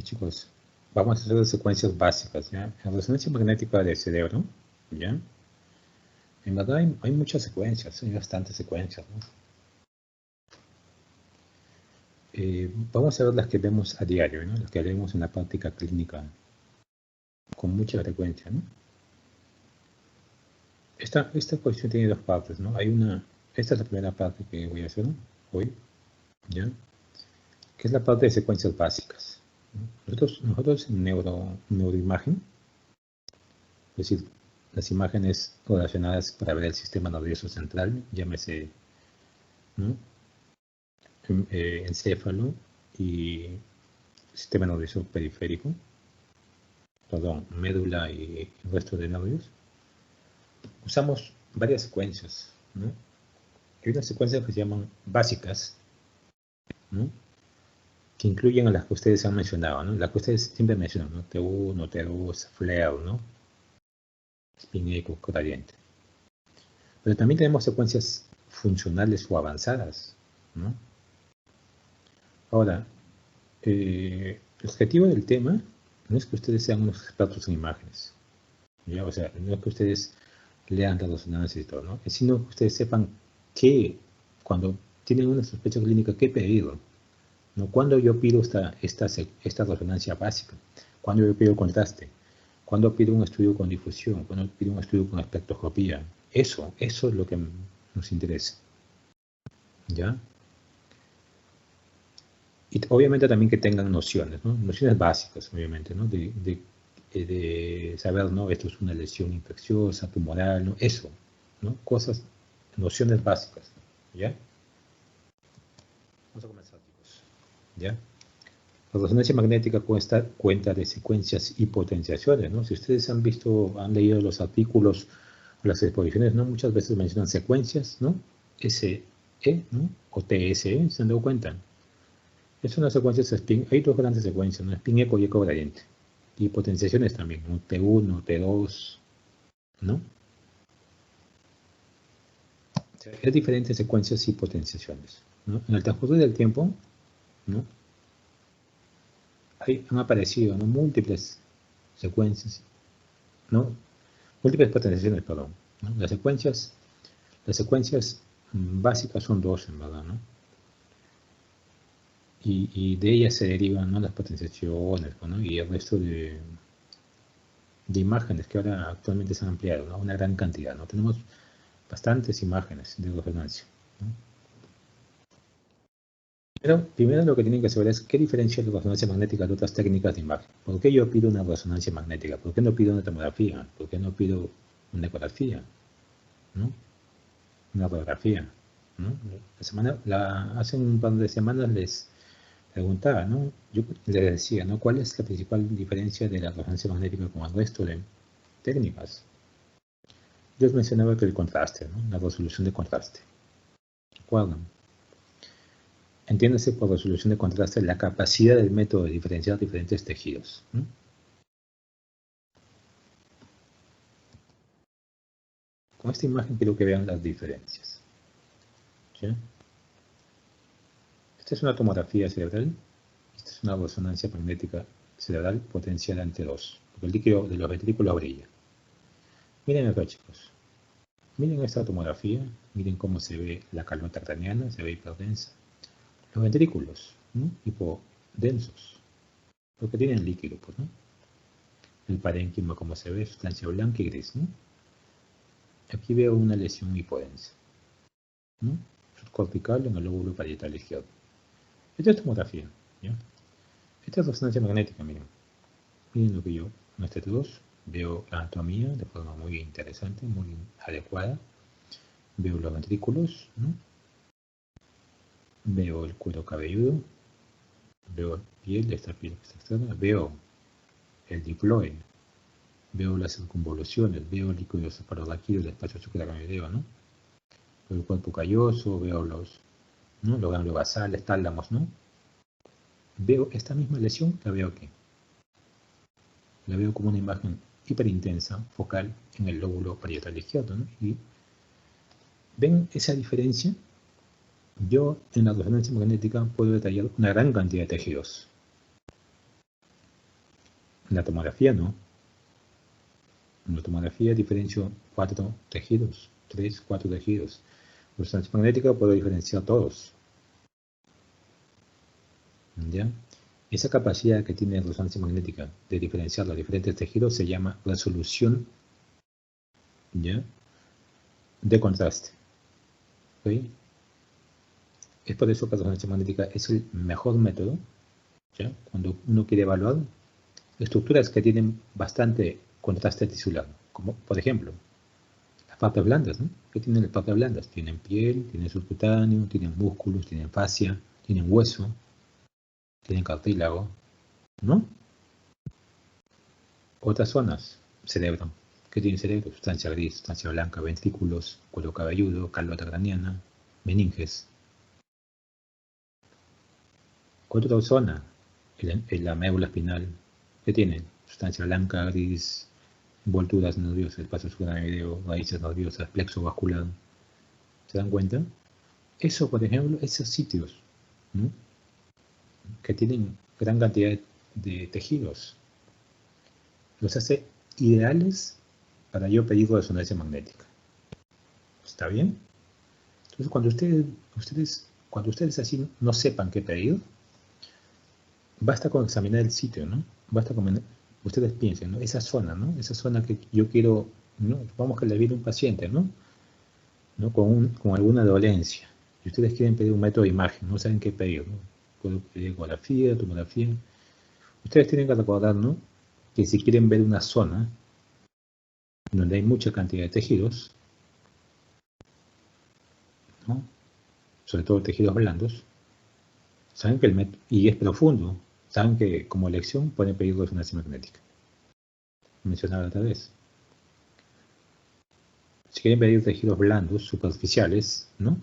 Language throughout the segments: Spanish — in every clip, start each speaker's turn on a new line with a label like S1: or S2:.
S1: Chicos, vamos a hacer las secuencias básicas, ¿ya? En resonancia magnética del cerebro, ¿ya? En verdad hay muchas secuencias, hay bastantes secuencias, ¿no? Vamos a ver las que vemos a diario, ¿no? Las que vemos en la práctica clínica con mucha frecuencia, ¿no? Esta cuestión tiene dos partes, ¿no? Esta es la primera parte que voy a hacer hoy, ¿ya? Que es la parte de secuencias básicas, ¿no? Nosotros en neuroimagen, es decir, las imágenes relacionadas para ver el sistema nervioso central, llámese, ¿no? Encéfalo y sistema nervioso periférico, perdón, médula y el resto de nervios, usamos varias secuencias, ¿no? Hay unas secuencias que se llaman básicas, ¿no? Que incluyen a las que ustedes han mencionado, ¿no? Las que ustedes siempre mencionan, ¿no? T1, T2, FLAIR, ¿no? Spin echo, gradiente. Pero también tenemos secuencias funcionales o avanzadas, ¿no? Ahora, el objetivo del tema no es que ustedes sean unos expertos en imágenes, ¿ya? O sea, no es que ustedes lean la resonancia y todo, ¿no? Es sino que ustedes sepan que cuando tienen una sospecha clínica, ¿qué pedir? ¿No? Cuando yo pido esta resonancia básica, cuando yo pido contraste, cuando pido un estudio con difusión, cuando pido un estudio con espectroscopía, eso es lo que nos interesa, ¿ya? Y obviamente también que tengan nociones, ¿no? Nociones básicas, obviamente, ¿no? De saber, ¿no? Esto es una lesión infecciosa, tumoral, ¿no? Eso, ¿no? Cosas, nociones básicas, ¿ya? Vamos a comenzar, chicos, ¿ya? La resonancia magnética cuenta de secuencias y potenciaciones, ¿no? Si ustedes han leído los artículos o las exposiciones, ¿no? Muchas veces mencionan secuencias, ¿no? SE, ¿no? O TSE, ¿se han dado cuenta? Es una secuencia spin, hay dos grandes secuencias, ¿no? Spin eco y eco gradiente. Y potenciaciones también, ¿no? T1, T2, ¿no? O sea, hay diferentes secuencias y potenciaciones, ¿no? En el transcurso del tiempo, ¿no? Han aparecido, ¿no? Múltiples secuencias, ¿no? Múltiples potenciaciones, perdón, ¿no? Las secuencias básicas son dos, en verdad, ¿no? Y de ellas se derivan, ¿no? Las potenciaciones, ¿no? Y el resto de imágenes que ahora actualmente se han ampliado, ¿no? Una gran cantidad, ¿no? Tenemos bastantes imágenes de resonancia, ¿no? Pero primero lo que tienen que saber es qué diferencia la resonancia magnética de otras técnicas de imagen. ¿Por qué yo pido una resonancia magnética? ¿Por qué no pido una tomografía? ¿Por qué no pido una ecografía? ¿No? Una radiografía, ¿no? Hace un par de semanas les preguntaba, ¿no? Yo les decía, ¿no? ¿Cuál es la principal diferencia de la resonancia magnética con el resto de técnicas? Yo les mencionaba que el contraste, ¿no? La resolución de contraste. ¿Recuerdan? Entiéndase por resolución de contraste la capacidad del método de diferenciar diferentes tejidos, ¿no? Con esta imagen quiero que vean las diferencias, ¿sí? Esta es una tomografía cerebral. Esta es una resonancia magnética cerebral potencial ante 2, porque el líquido de los ventrículos brilla. Miren acá, chicos. Miren esta tomografía. Miren cómo se ve la calota craneana, se ve hiperdensa. Los ventrículos, ¿no? Hipodensos, porque tienen líquido, pues, ¿no? El parénquima, como se ve, sustancia blanca y gris, ¿no? Aquí veo una lesión hipodensa, ¿no? Subcortical en el lóbulo parietal izquierdo. Esta es tomografía, ¿ya? Esta es resonancia magnética, miren. Miren lo que yo, en este 2, veo la anatomía de forma muy interesante, muy adecuada. Veo los ventrículos, ¿no? Veo el cuero cabelludo. Veo piel, esta piel que está externa. Veo el diploide. Veo las circunvoluciones. Veo el líquido cefalorraquídeo, el espacio sucracraniano, ¿no? Veo el cuerpo calloso. Veo los ganglios basales, tálamos, ¿no? Veo esta misma lesión, la veo aquí. La veo como una imagen hiperintensa, focal, en el lóbulo parietal izquierdo, ¿no? Y ¿ven esa diferencia? Yo en la resonancia magnética puedo detallar una gran cantidad de tejidos. En la tomografía no. En la tomografía diferencio 4 tejidos, 3, 4 tejidos. En resonancia magnética puedo diferenciar todos. ¿Ya? Esa capacidad que tiene la resonancia magnética de diferenciar los diferentes tejidos se llama resolución, ¿ya?, de contraste. ¿Okay? Es por eso que la resonancia magnética es el mejor método, ¿ya?, cuando uno quiere evaluar estructuras que tienen bastante contraste tisular, como por ejemplo las partes blandas, ¿no? ¿Qué tienen las partes blandas? Tienen piel, tienen subcutáneo, tienen músculos, tienen fascia, tienen hueso, tienen cartílago, ¿no? Otras zonas, cerebro. ¿Qué tiene cerebro? Sustancia gris, sustancia blanca, ventrículos, cuero cabelludo, calota craneana, meninges. Otra zona, la médula espinal. ¿Qué tiene? Sustancia blanca, gris, envolturas nerviosas, espacio sucráneo, raíces nerviosas, plexo vascular. ¿Se dan cuenta? Eso, por ejemplo, esos sitios, ¿no?, que tienen gran cantidad de tejidos, los hace ideales para yo pedir resonancia magnética. ¿Está bien? Entonces, cuando ustedes así no sepan qué pedir, basta con examinar el sitio, ¿no? Basta con, ustedes piensen, ¿no?, esa zona, ¿no?, esa zona que yo quiero, ¿no?, vamos que le viene un paciente, ¿no?, con alguna dolencia, y ustedes quieren pedir un método de imagen, no saben qué pedir, ¿no? Puedo pedir ecografía, tomografía. Ustedes tienen que recordar, ¿no?, que si quieren ver una zona donde hay mucha cantidad de tejidos, ¿no?, sobre todo tejidos blandos, saben que el método, y es profundo, saben que como elección pueden pedir resonancia magnética. Mencionaba otra vez. Si quieren pedir tejidos blandos, superficiales, ¿no?,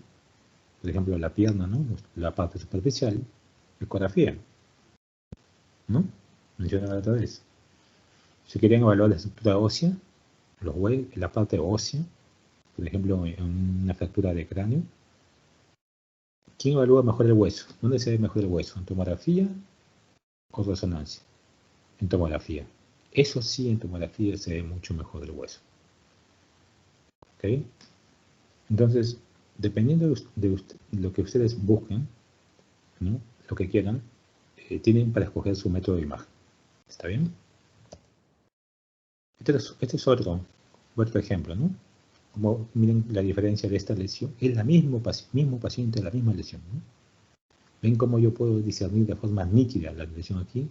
S1: por ejemplo la pierna, ¿no?, la parte superficial, ecografía, ¿no? Mencionaba otra vez. Si quieren evaluar la estructura ósea, la parte ósea, por ejemplo en una fractura de cráneo, ¿quién evalúa mejor el hueso? ¿Dónde se ve mejor el hueso? ¿En tomografía o resonancia? En tomografía. Eso sí, en tomografía se ve mucho mejor el hueso. ¿Ok? Entonces, dependiendo de lo que ustedes busquen, ¿no?, lo que quieran, tienen para escoger su método de imagen. ¿Está bien? Este es otro ejemplo, ¿no? Como miren la diferencia de esta lesión. Es el mismo paciente, la misma lesión, ¿no? ¿Ven cómo yo puedo discernir de forma nítida la lesión aquí,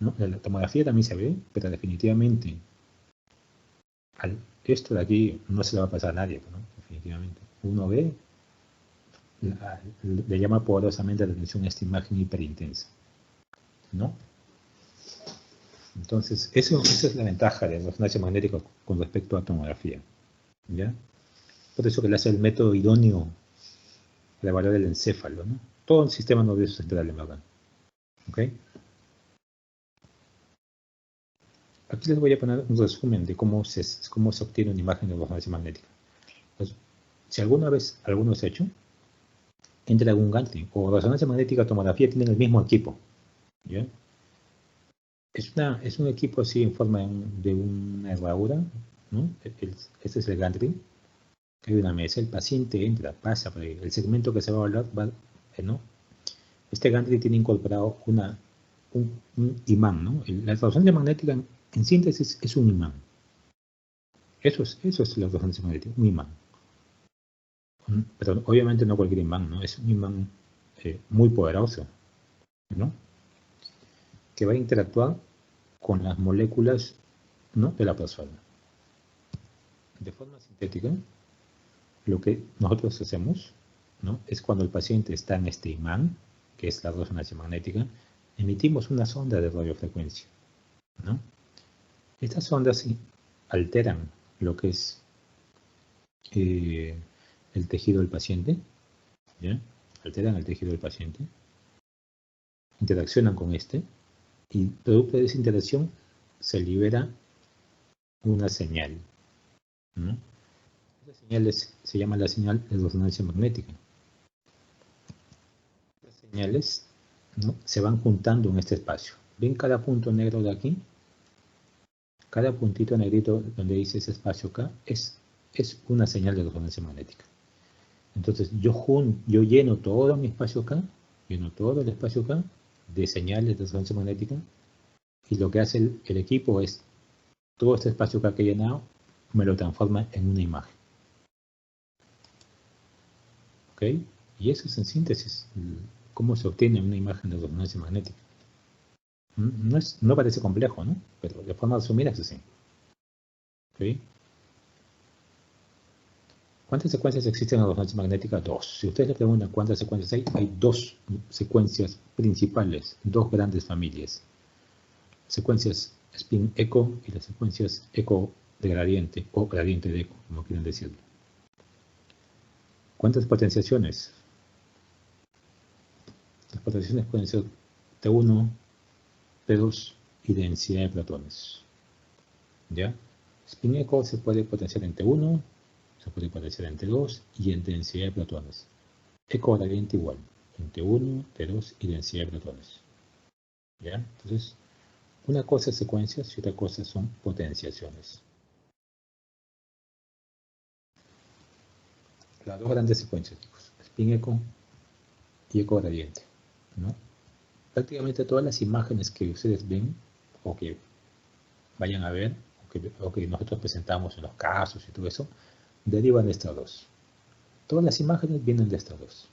S1: ¿no? La tomografía también se ve, pero definitivamente esto de aquí no se le va a pasar a nadie, ¿no? Definitivamente. Uno ve, le llama poderosamente la atención esta imagen hiperintensa, ¿no? Entonces, esa es la ventaja de la resonancia magnética con respecto a tomografía, ¿ya? Por eso que le hace el método idóneo para evaluar el encéfalo, ¿no? Todo el sistema nervioso central, en verdad. ¿Ok? Aquí les voy a poner un resumen de cómo se obtiene una imagen de resonancia magnética. Entonces, si alguna vez alguno se ha hecho, entra algún gantry o resonancia magnética, tomografía, tienen el mismo equipo, ¿ya? Es un equipo así en forma de una herradura, ¿no? Este es el gantry. Hay una mesa, el paciente entra, pasa por ahí. El segmento que se va a evaluar ¿no? Este gantry tiene incorporado un imán, ¿no? La resonancia magnética, en síntesis, es un imán. Eso es la resonancia magnética, un imán. Pero obviamente no cualquier imán, ¿no? Es un imán muy poderoso, ¿no?, que va a interactuar con las moléculas, ¿no?, de la persona. De forma sintética, lo que nosotros hacemos, ¿no?, es cuando el paciente está en este imán, que es la resonancia magnética, emitimos unas ondas de radiofrecuencia, ¿no? Estas ondas sí alteran lo que es el tejido del paciente, ¿ya? Alteran el tejido del paciente, interaccionan con este, y producto de esa interacción se libera una señal, ¿no? Esa señal se llama la señal de resonancia magnética. Las señales, ¿no?, se van juntando en este espacio. ¿Ven cada punto negro de aquí? Cada puntito negrito donde dice ese espacio acá es una señal de resonancia magnética. Entonces yo lleno todo mi espacio acá, lleno todo el espacio acá de señales de resonancia magnética, y lo que hace el equipo es todo este espacio acá que he llenado me lo transforma en una imagen. ¿Ok? Y eso es en síntesis cómo se obtiene una imagen de resonancia magnética. No parece complejo, ¿no? Pero de forma resumida es así. ¿Ok? ¿Cuántas secuencias existen en la resonancia magnética? 2. Si ustedes le preguntan cuántas secuencias hay 2 secuencias principales, 2 grandes familias. Secuencias spin eco y las secuencias eco de gradiente o gradiente de eco, como quieran decirlo. ¿Cuántas potenciaciones? Las potenciaciones pueden ser T1, T2 y densidad de protones. ¿Ya? Spin eco se puede potenciar en T1, se puede potenciar en T2 y en densidad de protones. Eco gradiente igual, en T1, T2 y densidad de protones. ¿Ya? Entonces, una cosa es secuencias y otra cosa son potenciaciones. Las 2 grandes secuencias, chicos, spin eco y eco gradiente, ¿no? Prácticamente todas las imágenes que ustedes ven o que vayan a ver o que nosotros presentamos en los casos y todo eso, derivan de estas 2. Todas las imágenes vienen de estas 2.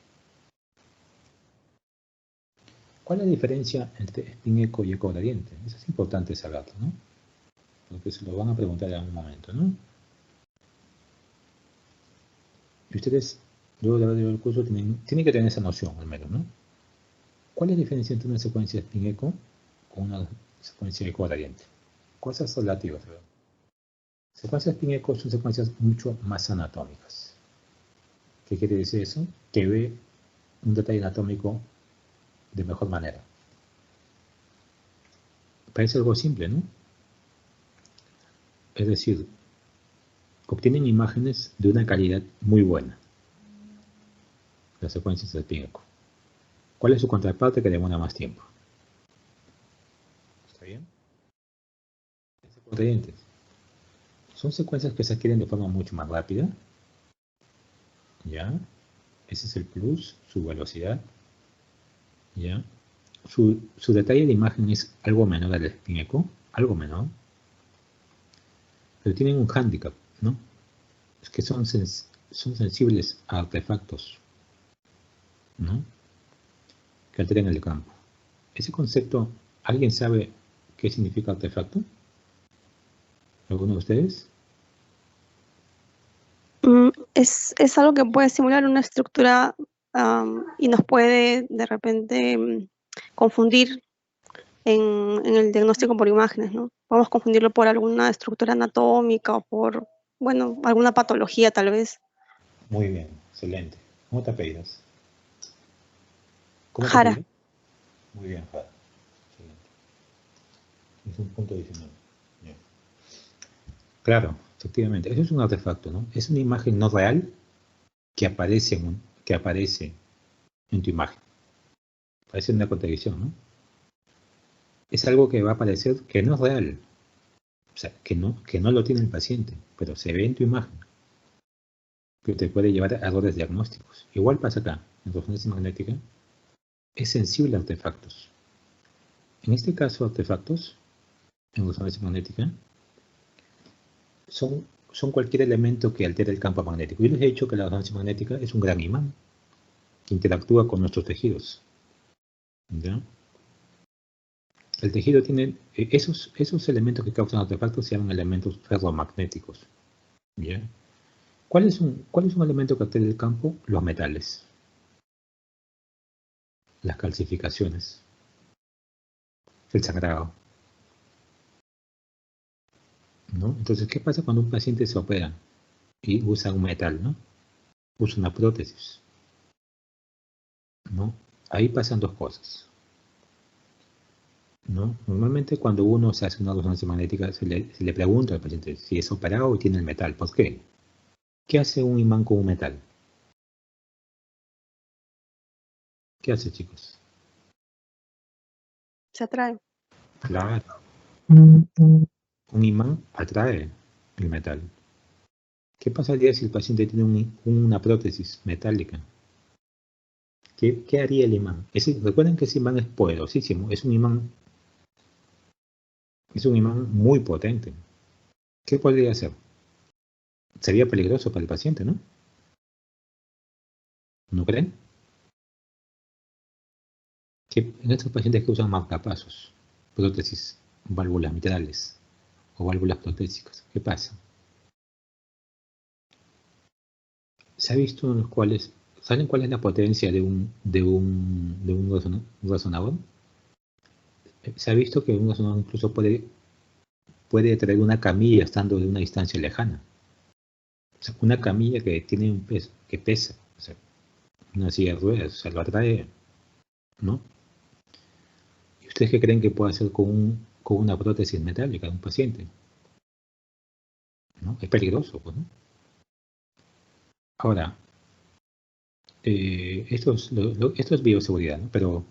S1: ¿Cuál es la diferencia entre spin eco y eco gradiente? Eso es importante saberlo, ¿no? Porque se lo van a preguntar en algún momento, ¿no? Y ustedes, luego de haber leído el curso, tienen que tener esa noción, al menos, ¿no? ¿Cuál es la diferencia entre una secuencia spin eco con una secuencia eco gradiente? Cosas relativas, ¿verdad? Secuencias spin eco son secuencias mucho más anatómicas. ¿Qué quiere decir eso? Que ve un detalle anatómico de mejor manera. Parece algo simple, ¿no? Es decir, obtienen imágenes de una calidad muy buena. Las secuencias de spin eco. ¿Cuál es su contraparte que demora más tiempo? ¿Está bien? Gradientes. Son secuencias que se adquieren de forma mucho más rápida. ¿Ya? Ese es el plus, su velocidad. ¿Ya? Su detalle de imagen es algo menor al spin eco, algo menor. Pero tienen un hándicap, ¿no? Es que son sensibles a artefactos, ¿no? Que alteren el campo. Ese concepto, ¿alguien sabe qué significa artefacto? ¿Alguno de ustedes?
S2: Es algo que puede simular una estructura y nos puede de repente confundir en el diagnóstico por imágenes, ¿no? Podemos confundirlo por alguna estructura anatómica o por, bueno, alguna patología tal vez.
S1: Muy bien, excelente. ¿Cómo te apellidas? ¿Cómo te
S2: Jara.
S1: apellidas? Muy bien, Jara. Excelente. Es un punto adicional. Bien. Claro, efectivamente. Eso es un artefacto, ¿no? Es una imagen no real que aparece en tu imagen. Parece una contradicción, ¿no? Es algo que va a aparecer que no es real. O sea, que no lo tiene el paciente, pero se ve en tu imagen. Que te puede llevar a errores diagnósticos. Igual pasa acá. En resonancia magnética es sensible a artefactos. En este caso, artefactos en resonancia magnética son cualquier elemento que altere el campo magnético. Yo les he dicho que la resonancia magnética es un gran imán que interactúa con nuestros tejidos. ¿Ya? El tejido tiene esos elementos que causan artefactos, se llaman elementos ferromagnéticos. ¿Ya? ¿Cuál es un elemento que altera el campo? Los metales, las calcificaciones, el sangrado, ¿no? Entonces, ¿qué pasa cuando un paciente se opera y usa un metal, ¿no? Usa una prótesis, ¿no? Ahí pasan 2 cosas, ¿no? Normalmente cuando uno se hace una resonancia magnética se le pregunta al paciente si es operado y tiene el metal. ¿Por qué? ¿Qué hace un imán con un metal? ¿Qué hace, chicos?
S2: Se atrae.
S1: Claro. Un imán atrae el metal. ¿Qué pasaría si el paciente tiene una prótesis metálica? ¿Qué haría el imán? Recuerden que ese imán es poderosísimo, es un imán muy potente. ¿Qué podría hacer? Sería peligroso para el paciente, ¿no? ¿No creen? En estos pacientes que usan marcapasos, prótesis, válvulas mitrales o válvulas protésicas, ¿qué pasa? Se ha visto en los cuales, ¿saben cuál es la potencia de un resonador? Se ha visto que un resonador incluso puede traer una camilla estando de una distancia lejana. O sea, una camilla que tiene un peso, que pesa, o sea, una silla de ruedas, o sea, lo atrae, ¿no? ¿Y ustedes qué creen que puede hacer con una prótesis metálica de un paciente? ¿No? Es peligroso, pues, ¿no? Ahora, esto es bioseguridad, ¿no? Pero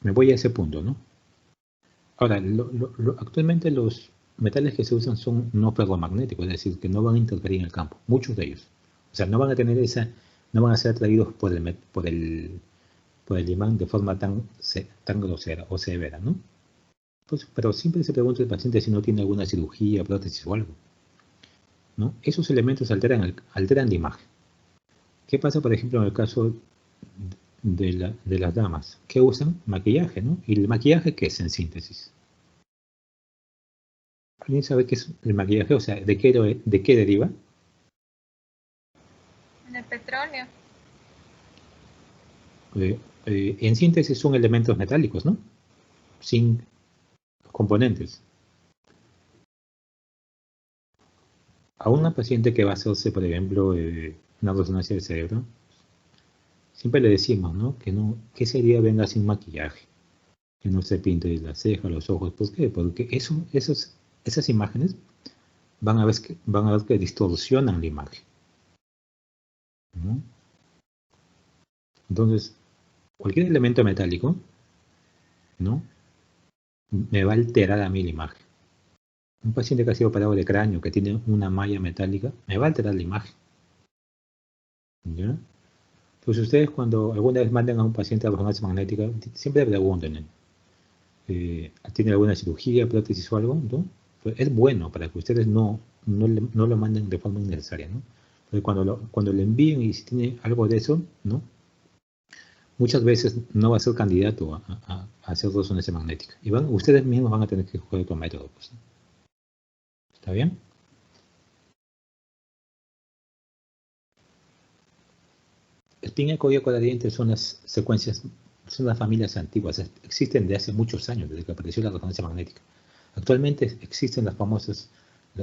S1: me voy a ese punto, ¿no? Ahora, actualmente los metales que se usan son no ferromagnéticos, es decir, que no van a interferir en el campo, muchos de ellos. O sea, no van a ser atraídos por el imán de forma tan grosera o severa, ¿no? Pues, pero siempre se pregunta el paciente si no tiene alguna cirugía, prótesis o algo, ¿no? Esos elementos alteran la imagen. ¿Qué pasa, por ejemplo, en el caso de las damas? Que usan maquillaje, ¿no? ¿Y el maquillaje qué es en síntesis? ¿Alguien sabe qué es el maquillaje? O sea, ¿de qué deriva?
S3: De petróleo.
S1: En síntesis son elementos metálicos, ¿no? Sin componentes. A una paciente que va a hacerse, por ejemplo, una resonancia del cerebro, siempre le decimos, ¿no? Que ese día venga sin maquillaje, que no se pinte las cejas, los ojos. ¿Por qué? Porque esas imágenes van a ver que distorsionan la imagen, ¿no? Entonces, cualquier elemento metálico, ¿no? Me va a alterar a mí la imagen. Un paciente que ha sido operado de cráneo, que tiene una malla metálica, me va a alterar la imagen, ¿ya? Pues ustedes cuando alguna vez manden a un paciente a resonancia magnética, siempre pregunten, ¿tiene alguna cirugía, prótesis o algo? ¿No? Pues es bueno para que ustedes no lo manden de forma innecesaria, ¿no? Porque cuando le envíen y si tiene algo de eso, ¿no? Muchas veces no va a ser candidato a hacer resonancia magnética. Y ustedes mismos van a tener que escoger otro método, pues. ¿Está bien? Spin eco y eco gradiente son las secuencias, son las familias antiguas, existen de hace muchos años, desde que apareció la resonancia magnética. Actualmente existen las famosas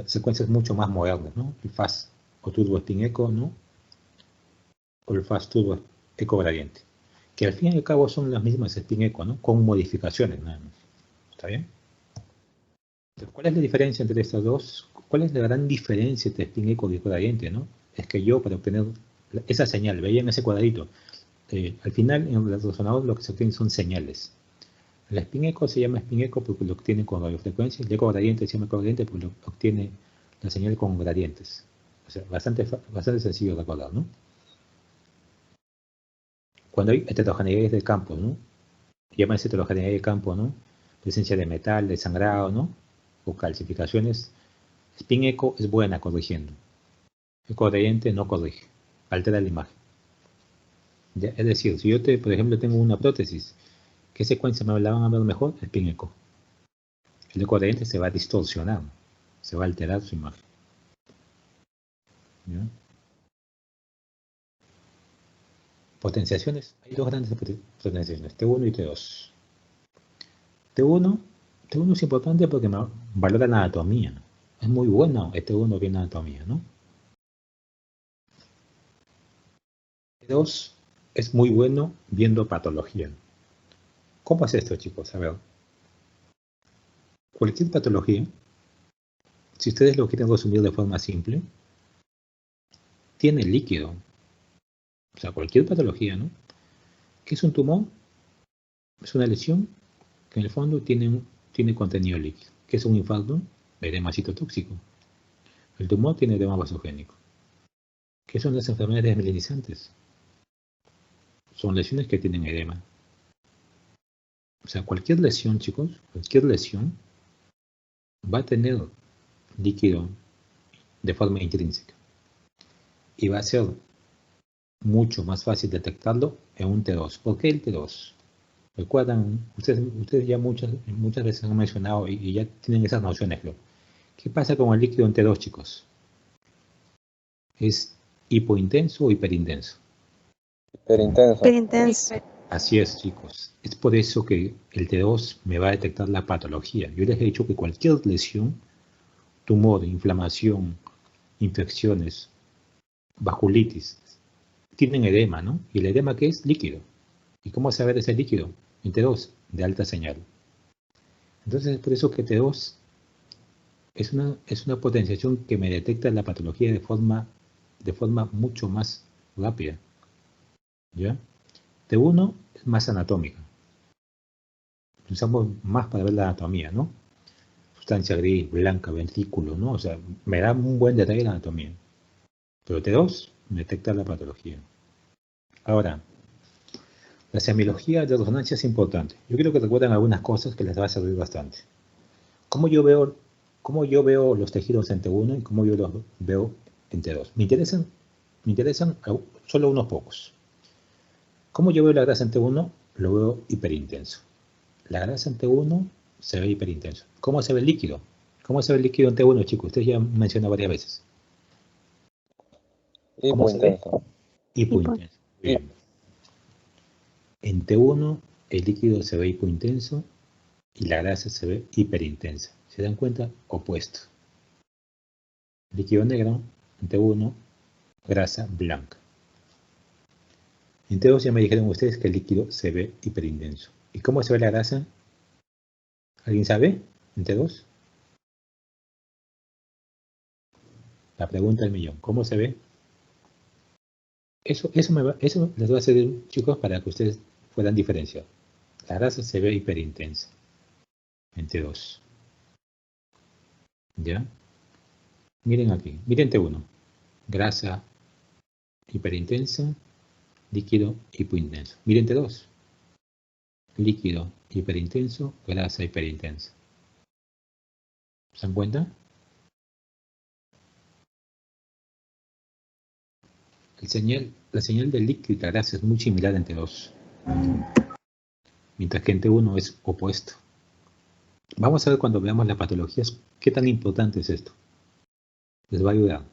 S1: secuencias mucho más modernas, ¿no? El fast o turbo spin eco, ¿no? O el fast turbo eco gradiente, que al fin y al cabo son las mismas spin eco, ¿no? Con modificaciones, nada más. ¿Está bien? Entonces, ¿cuál es la diferencia entre estas dos? ¿Cuál es la gran diferencia entre spin eco y eco gradiente, ¿no? Es que yo, para obtener esa señal, veían ese cuadrito, al final en el resonador lo que se obtiene son señales. El spin eco se llama spin eco porque lo obtiene con radiofrecuencia, y el eco gradiente se llama eco gradiente porque lo obtiene la señal con gradientes. O sea, bastante sencillo de recordar, ¿no? Cuando hay heterogeneidad de campo, ¿no? Llámase heterogeneidad de campo, ¿no? Presencia de metal, de sangrado, ¿no? O calcificaciones. Spin eco es buena corrigiendo. Eco gradiente no corrige, altera la imagen. Es decir, si yo, por ejemplo, tengo una prótesis, ¿qué secuencia me la van a ver mejor? Spin eco. El eco gradiente se va a distorsionar, se va a alterar su imagen. ¿Ya? Potenciaciones. Hay dos grandes potenciaciones, T1 y T2. T1 es importante porque valora la anatomía. Es muy bueno T1 viendo anatomía, ¿no? T2 es muy bueno viendo patología. ¿Cómo es esto, chicos? A ver. Cualquier patología, si ustedes lo quieren resumir de forma simple, tiene líquido. O sea, cualquier patología, ¿no? ¿Qué es un tumor? Es una lesión que en el fondo tiene contenido líquido. ¿Qué es un infarto? edema citotóxico. El tumor tiene edema vasogénico. ¿Qué son las enfermedades desmielinizantes? Son lesiones que tienen edema. O sea, cualquier lesión, chicos, cualquier lesión va a tener líquido de forma intrínseca. Y va a ser mucho más fácil detectarlo en un T2. ¿Por qué el T2? Recuerdan, ustedes ya muchas veces han mencionado y ya tienen esas nociones, creo. ¿Qué pasa con el líquido en T2, chicos? ¿Es hipointenso o hiperintenso?
S3: Hiperintenso.
S2: Hiperintenso.
S1: Así es, chicos. Es por eso que el T2 me va a detectar la patología. Yo les he dicho que cualquier lesión, tumor, inflamación, infecciones, vasculitis, tienen edema, ¿no? ¿Y el edema qué es? Líquido. ¿Y cómo saber ese líquido? En T2, de alta señal. Entonces es por eso que T2 es una potenciación que me detecta la patología de forma mucho más rápida. ¿Ya? T1 es más anatómica. Usamos más para ver la anatomía, ¿no? Sustancia gris, blanca, ventrículo, ¿no? O sea, me da un buen detalle la anatomía. Pero T2 me detecta la patología. Ahora, la semiología de resonancia es importante. Yo quiero que recuerden algunas cosas que les va a servir bastante. ¿Cómo yo veo los tejidos en T1 y cómo yo los veo en T2? Me interesan solo unos pocos. ¿Cómo yo veo la grasa en T1? Lo veo hiperintenso. La grasa en T1 se ve hiperintenso. ¿Cómo se ve el líquido? ¿Cómo se ve el líquido en T1, chicos? Ustedes ya han mencionado varias veces. ¿Cómo se ve?
S3: Hipointenso.
S1: Hipointenso. Bien. En T1 el líquido se ve hipointenso y la grasa se ve hiperintensa. ¿Se dan cuenta? Opuesto. Líquido negro en T1, grasa blanca. En T2 ya me dijeron ustedes que el líquido se ve hiperintenso. ¿Y cómo se ve la grasa? ¿Alguien sabe? En T2. La pregunta del millón. ¿Cómo se ve? Eso les va a servir, chicos, para que ustedes puedan diferenciar. La grasa se ve hiperintensa en T2. ¿Ya? Miren aquí. Miren T1. Grasa hiperintensa, líquido hipointenso. Miren T2. Líquido hiperintenso, grasa hiperintensa. ¿Se dan cuenta? La señal del líquido y la grasa es muy similar en T2. Mientras que en T1 es opuesto. Vamos a ver cuando veamos las patologías qué tan importante es esto. Les va a ayudar.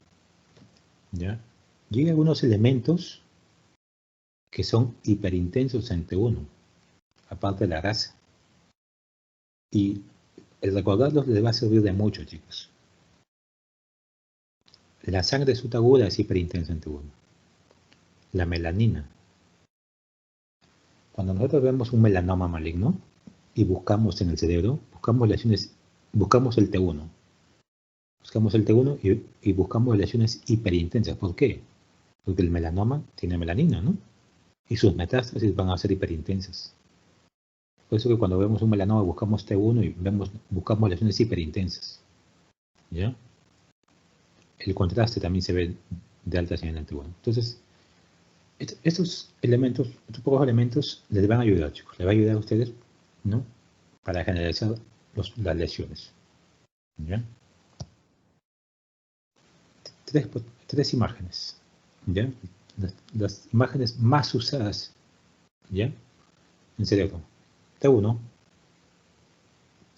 S1: ¿Ya? Y hay algunos elementos que son hiperintensos en T1, aparte de la grasa. Y el recordarlos les va a servir de mucho, chicos. La sangre sutaguda es hiperintensa en T1. La melanina. Cuando nosotros vemos un melanoma maligno y buscamos en el cerebro, buscamos lesiones, buscamos el T1. Buscamos el T1 y buscamos lesiones hiperintensas. ¿Por qué? Porque el melanoma tiene melanina, ¿no? Y sus metástasis van a ser hiperintensas. Por eso que cuando vemos un melanoma buscamos T1 y buscamos lesiones hiperintensas. ¿Ya? El contraste también se ve de alta señal en T1. Entonces, estos pocos elementos les van a ayudar, chicos. Les va a ayudar a ustedes, ¿no? Para generalizar las lesiones. ¿Ya? Tres imágenes. ¿Ya? Las imágenes más usadas, ¿ya? En cerebro. T1,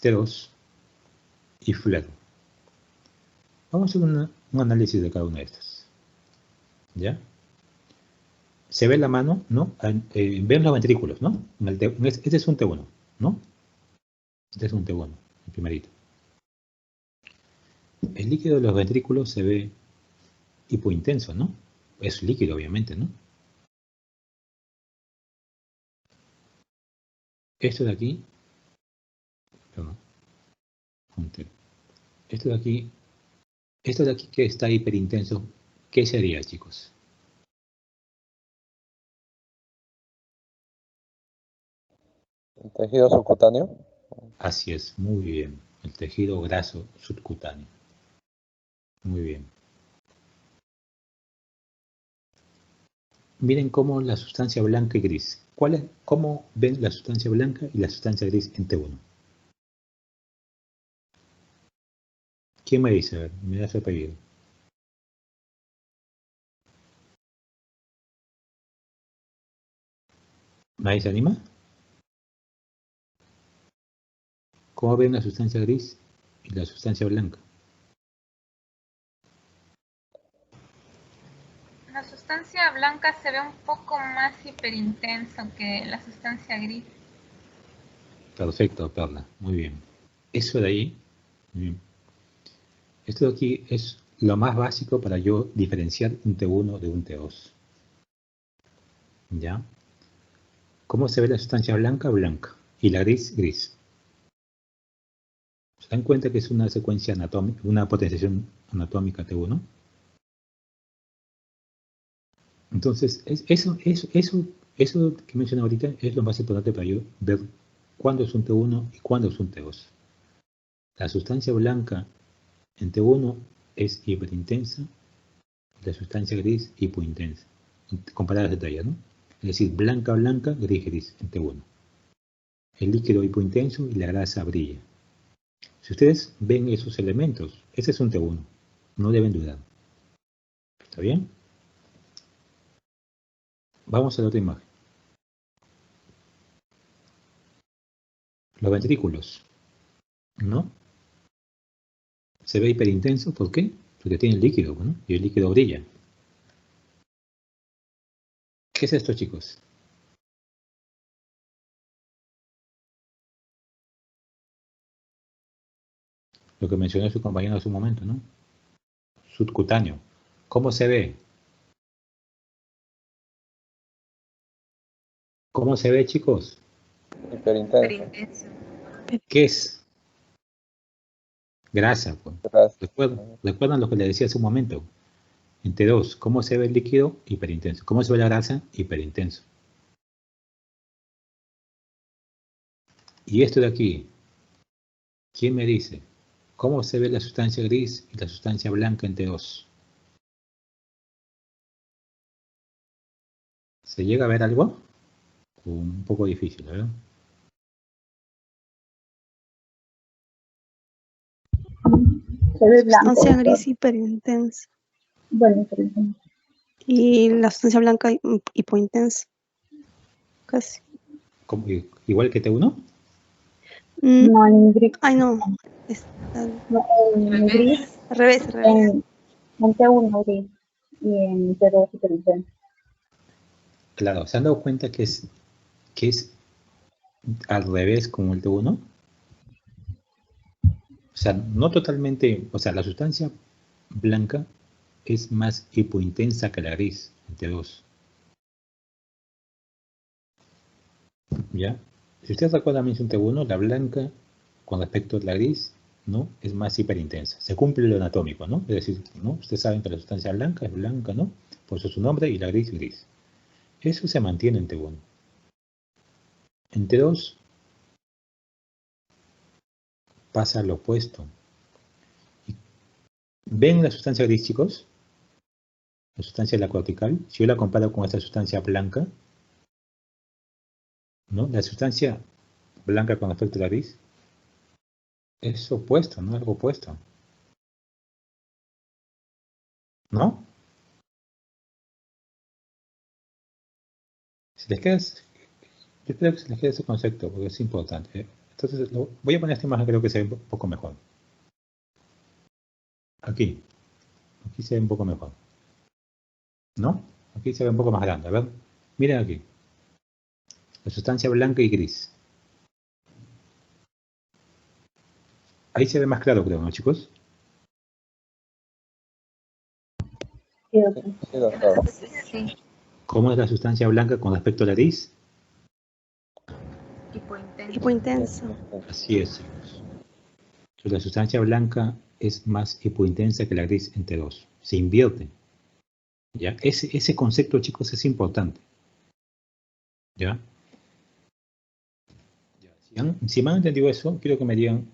S1: T2 y FLAIR. Vamos a hacer un análisis de cada una de estas. ¿Ya? Se ve la mano, ¿no? Ven los ventrículos, ¿no? Este es un T1, ¿no? Este es un T1, el primerito. El líquido de los ventrículos se ve hipointenso, ¿no? Es líquido, obviamente, ¿no? Esto de aquí, perdón, esto de aquí que está hiperintenso, ¿qué sería, chicos?
S3: ¿El tejido subcutáneo?
S1: Así es, muy bien. el tejido graso subcutáneo. Muy bien. Miren cómo la sustancia blanca y gris. ¿Cómo ven la sustancia blanca y la sustancia gris en T1? ¿Quién me dice? A ver, me da su apellido. ¿Nadie se anima? ¿Cómo ven la sustancia gris y la sustancia blanca?
S4: La sustancia blanca se ve un poco más hiperintenso que la sustancia gris.
S1: Perfecto, Perla. Muy bien. Eso de ahí, muy bien. Esto de aquí es lo más básico para yo diferenciar un T1 de un T2. ¿Ya? ¿Cómo se ve la sustancia blanca? Blanca. Y la gris, gris. ¿Se dan cuenta que es una secuencia anatómica, una potenciación anatómica T1? Entonces, eso que mencioné ahorita es lo más importante para yo ver cuándo es un T1 y cuándo es un T2. La sustancia blanca en T1 es hiperintensa, la sustancia gris hipointensa, comparadas de talla, ¿no? Es decir, blanca, blanca, gris, gris en T1. El líquido hipointenso y la grasa brilla. Si ustedes ven esos elementos, ese es un T1, no deben dudar. ¿Está bien? Vamos a la otra imagen. Los ventrículos, ¿no? Se ve hiperintenso, ¿por qué? Porque tiene el líquido, ¿no? Y el líquido brilla. ¿Qué es esto, chicos? Lo que mencionó su compañero hace un momento, ¿no? Subcutáneo. ¿Cómo se ve? ¿Cómo se ve, chicos?
S3: Hiperintenso.
S1: ¿Qué es? Grasa, pues.
S3: Grasa.
S1: ¿Recuerdan lo que les decía hace un momento? En T2, ¿cómo se ve el líquido? Hiperintenso. ¿Cómo se ve la grasa? Hiperintenso. Y esto de aquí, ¿quién me dice? ¿Cómo se ve la sustancia gris y la sustancia blanca en T2? ¿Se llega a ver algo? Un poco difícil, ¿verdad?
S5: Se ve blanco.
S2: Sustancia gris hiperintensa.
S5: Bueno, hiperintenso.
S2: Y la sustancia blanca hipointensa. Casi.
S1: ¿Igual que T1?
S5: No, en gris.
S2: Ay, no.
S5: No, en gris.
S2: Al revés, al revés.
S5: En T1 gris. Y en T2 hiperintenso.
S1: Claro, ¿se han dado cuenta que es al revés como el T1? O sea, no totalmente, o sea, la sustancia blanca es más hipointensa que la gris, en T2. ¿Ya? Si ustedes recuerdan en T1, la blanca con respecto a la gris, ¿no? Es más hiperintensa. Se cumple lo anatómico, ¿no? Es decir, ¿no? Ustedes saben que la sustancia blanca es blanca, ¿no? Por eso su nombre, y la gris, gris. Eso se mantiene en T1. En T2 pasa lo opuesto. ¿Ven la sustancia gris, chicos? La sustancia de la cortical. Si yo la comparo con esta sustancia blanca, ¿no? La sustancia blanca con respecto a la gris es opuesto, ¿no? Algo opuesto. ¿No? Si les queda, yo creo que se les queda ese concepto, porque es importante, ¿eh? Entonces, voy a poner esta imagen, creo que se ve un poco mejor. Aquí se ve un poco mejor. ¿No? Aquí se ve un poco más grande. A ver, miren aquí. La sustancia blanca y gris. Ahí se ve más claro, creo, ¿no, chicos?
S5: Sí, doctor.
S4: Sí,
S1: ¿Cómo es la sustancia blanca con respecto a la gris?
S2: Hipointensa.
S1: Así es, chicos. Entonces, la sustancia blanca es más hipointensa que la gris en T2. Se invierte. ¿Ya? Ese concepto, chicos, es importante. ¿Ya? Si me han entendido eso, quiero que me digan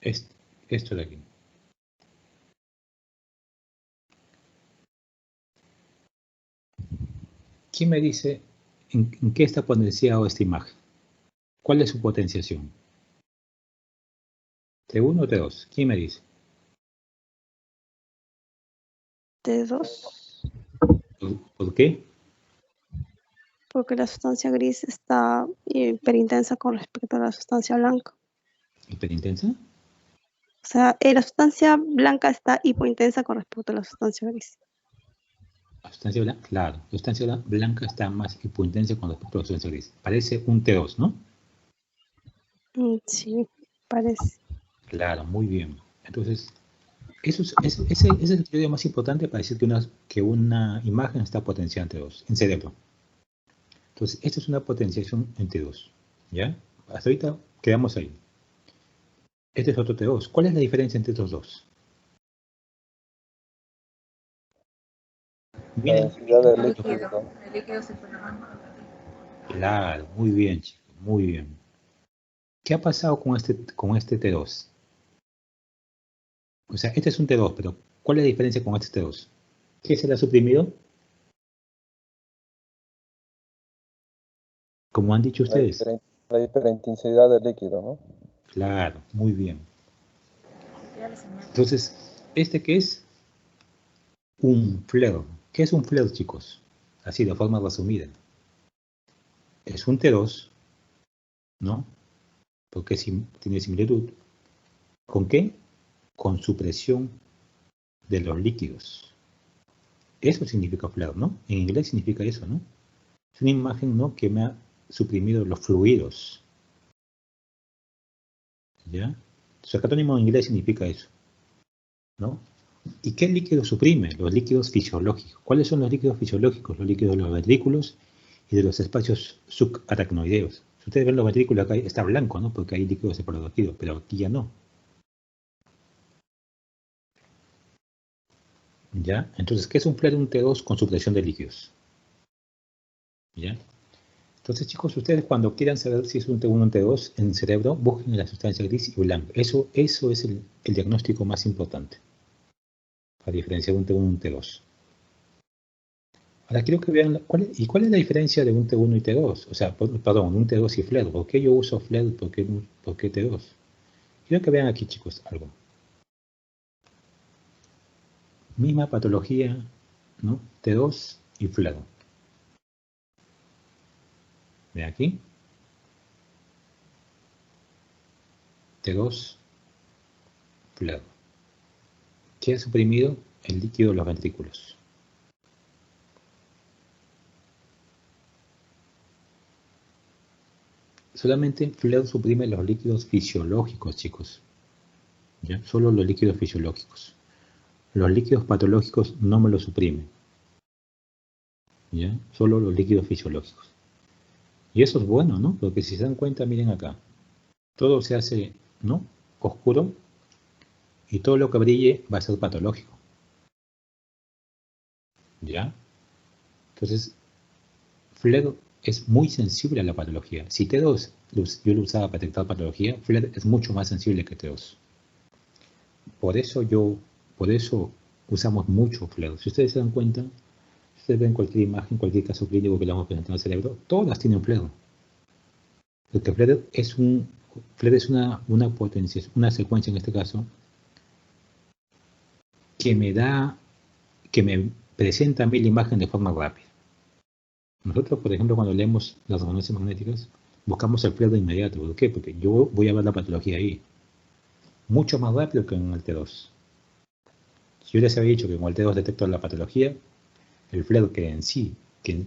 S1: Esto de aquí. ¿Quién me dice en qué está potenciado esta imagen? ¿Cuál es su potenciación? ¿T1 o T2? ¿Quién me dice?
S2: T2,
S1: ¿Por qué?
S2: porque la sustancia gris está hiperintensa con respecto a la sustancia blanca.
S1: ¿Hiperintensa?
S2: O sea, la sustancia blanca está hipointensa con respecto a la sustancia gris.
S1: La sustancia blanca, claro. La sustancia blanca está más hipointensa con respecto a la sustancia gris. Parece un T2, ¿no?
S2: Sí, parece.
S1: Claro, muy bien. Entonces, ese es el criterio más importante para decir que una imagen está potenciada en T2, en cerebro. Entonces, esta es una potenciación en T2. ¿Ya? Hasta ahorita quedamos ahí. Este es otro T2. ¿Cuál es la diferencia entre estos dos?
S3: La
S1: Miren.
S3: densidad del líquido.
S4: El líquido se pone más malo.
S1: Claro, muy bien, chicos, muy bien. ¿Qué ha pasado con este T2? O sea, este es un T2, pero ¿cuál es la diferencia con este T2? ¿Qué se le ha suprimido? Como han dicho ustedes.
S3: La hiperintensidad del líquido, ¿no?
S1: Claro, muy bien. Entonces, ¿este qué es? Un flare. ¿Qué es un flare, chicos? Así, de forma resumida. Es un T2, ¿no? Porque tiene similitud. ¿Con qué? Con supresión de los líquidos. Eso significa flare, ¿no? En inglés significa eso, ¿no? Es una imagen, ¿no?, que me ha suprimido los fluidos. ¿Ya? Su acrónimo en inglés significa eso, ¿no? ¿Y qué líquido suprime? Los líquidos fisiológicos. ¿Cuáles son los líquidos fisiológicos? Los líquidos de los ventrículos y de los espacios subaracnoideos. Si ustedes ven los ventrículos acá está blanco, ¿no? Porque hay líquidos cefalorraquídeos, pero aquí ya no. ¿Ya? Entonces, ¿qué es un flare? Un T2 con supresión de líquidos. ¿Ya? Entonces, chicos, ustedes cuando quieran saber si es un T1 o un T2 en el cerebro, busquen la sustancia gris y blanca. Eso es el diagnóstico más importante para diferenciar un T1 y un T2. Ahora quiero que vean cuál es la diferencia de un T1 y T2. O sea, perdón, un T2 y flare. ¿Por qué yo uso flare? ¿Por qué T2? Quiero que vean aquí, chicos, algo. Misma patología, ¿no? T2 y flare. Ven aquí. T2, flare. ¿Qué ha suprimido? El líquido de los ventrículos. Solamente flare suprime los líquidos fisiológicos, chicos. ¿Ya? Solo los líquidos fisiológicos. Los líquidos patológicos no me los suprimen. ¿Ya? Solo los líquidos fisiológicos. Y eso es bueno, ¿no? Porque si se dan cuenta, miren acá. Todo se hace, ¿no?, oscuro, y todo lo que brille va a ser patológico. ¿Ya? Entonces, flare es muy sensible a la patología. Si T2 yo lo usaba para detectar patología, flare es mucho más sensible que T2. Por eso usamos mucho flare. Si ustedes se dan cuenta, si ustedes ven cualquier imagen, cualquier caso clínico que le vamos a presentar al cerebro, todas tienen flare. Porque flare es una potencia, una secuencia en este caso, que me presenta a mí la imagen de forma rápida. Nosotros, por ejemplo, cuando leemos las resonancias magnéticas, buscamos el flare de inmediato. ¿Por qué? Porque yo voy a ver la patología ahí. Mucho más rápido que en el T2. Si yo les había dicho que con el T2 detecto la patología, el flare que en sí, que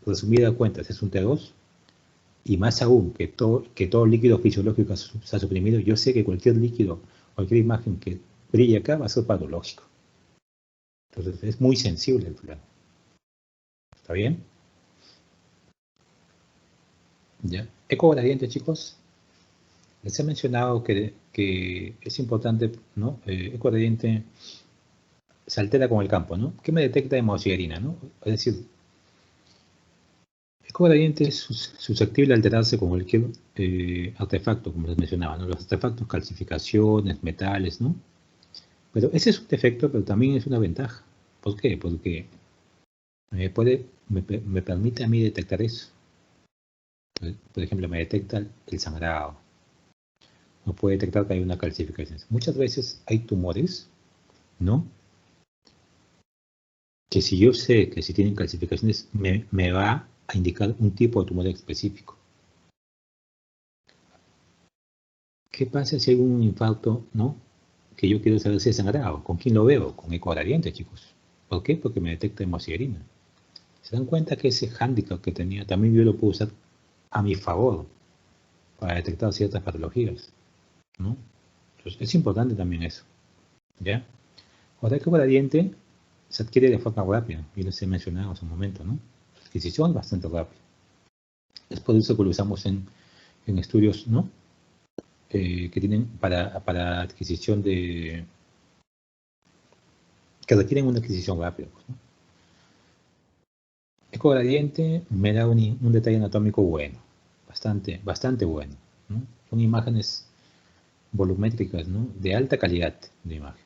S1: resumida cuentas es un T2, y más aún que todo líquido fisiológico se ha suprimido, yo sé que cualquier líquido, cualquier imagen que brille acá va a ser patológico. Entonces es muy sensible el flare. ¿Está bien? ¿Ya? Eco gradiente, chicos. Les he mencionado que es importante, ¿no? Eco gradiente se altera con el campo, ¿no? ¿Qué me detecta hemosiderina, no? Es decir, gradiente es susceptible a alterarse con cualquier artefacto, como les mencionaba, ¿no? Los artefactos, calcificaciones, metales, ¿no? Pero ese es un defecto, pero también es una ventaja. ¿Por qué? Porque me permite a mí detectar eso. Por ejemplo, me detecta el sangrado. No puede detectar que hay una calcificación. Muchas veces hay tumores, ¿no? Que si yo sé que si tienen calcificaciones, me va a indicar un tipo de tumor específico. ¿Qué pasa si hay un infarto, no? Que yo quiero saber si es sangrado. ¿Con quién lo veo? Con ecogradiente, chicos. ¿Por qué? Porque me detecta hemosiderina. ¿Se dan cuenta que ese hándicap que tenía también yo lo puedo usar a mi favor para detectar ciertas patologías, ¿no? Entonces es importante también eso, ¿ya? Ahora el ecogradiente se adquiere de forma rápida, y les he mencionado hace un momento, ¿no? La adquisición es bastante rápida. Es por eso que lo usamos en estudios, ¿no? Que tienen para adquisición que requieren una adquisición rápida, pues, ¿no? Ecogradiente me da un detalle anatómico bueno, bastante bueno, ¿no? Son imágenes volumétricas, ¿no? De alta calidad de imagen.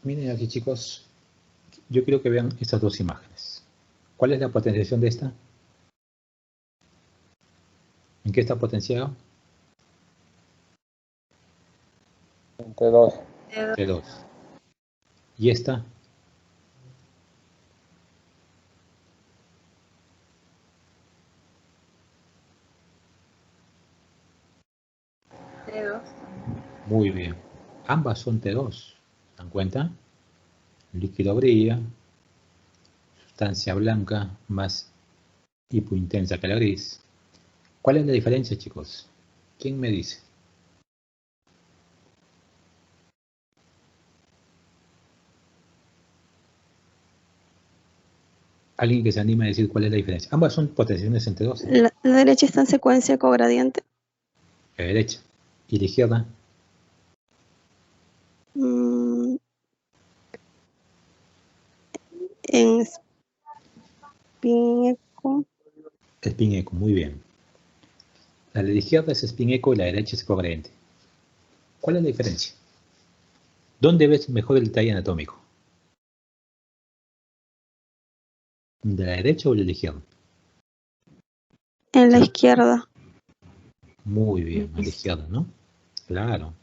S1: Miren aquí, chicos, yo quiero que vean estas dos imágenes. ¿Cuál es la potenciación de esta? ¿En qué está potenciado?
S3: T2.
S1: T2. ¿Y esta?
S4: T2.
S1: Muy bien. Ambas son T2. ¿Se dan cuenta? Líquido brilla, sustancia blanca más hipointensa que la gris. ¿Cuál es la diferencia, chicos? ¿Quién me dice? ¿Alguien que se anime a decir cuál es la diferencia? Ambas son potenciaciones en T2.
S2: La derecha está en secuencia cogradiente.
S1: La derecha. ¿Y la izquierda?
S2: En spin eco.
S1: Spin eco, muy bien. La de la izquierda es spin eco y la derecha es cogradiente. ¿Cuál es la diferencia? ¿Dónde ves mejor el detalle anatómico? ¿De la derecha o de la izquierda?
S2: En la izquierda.
S1: Muy bien, a la izquierda, ¿no? Claro.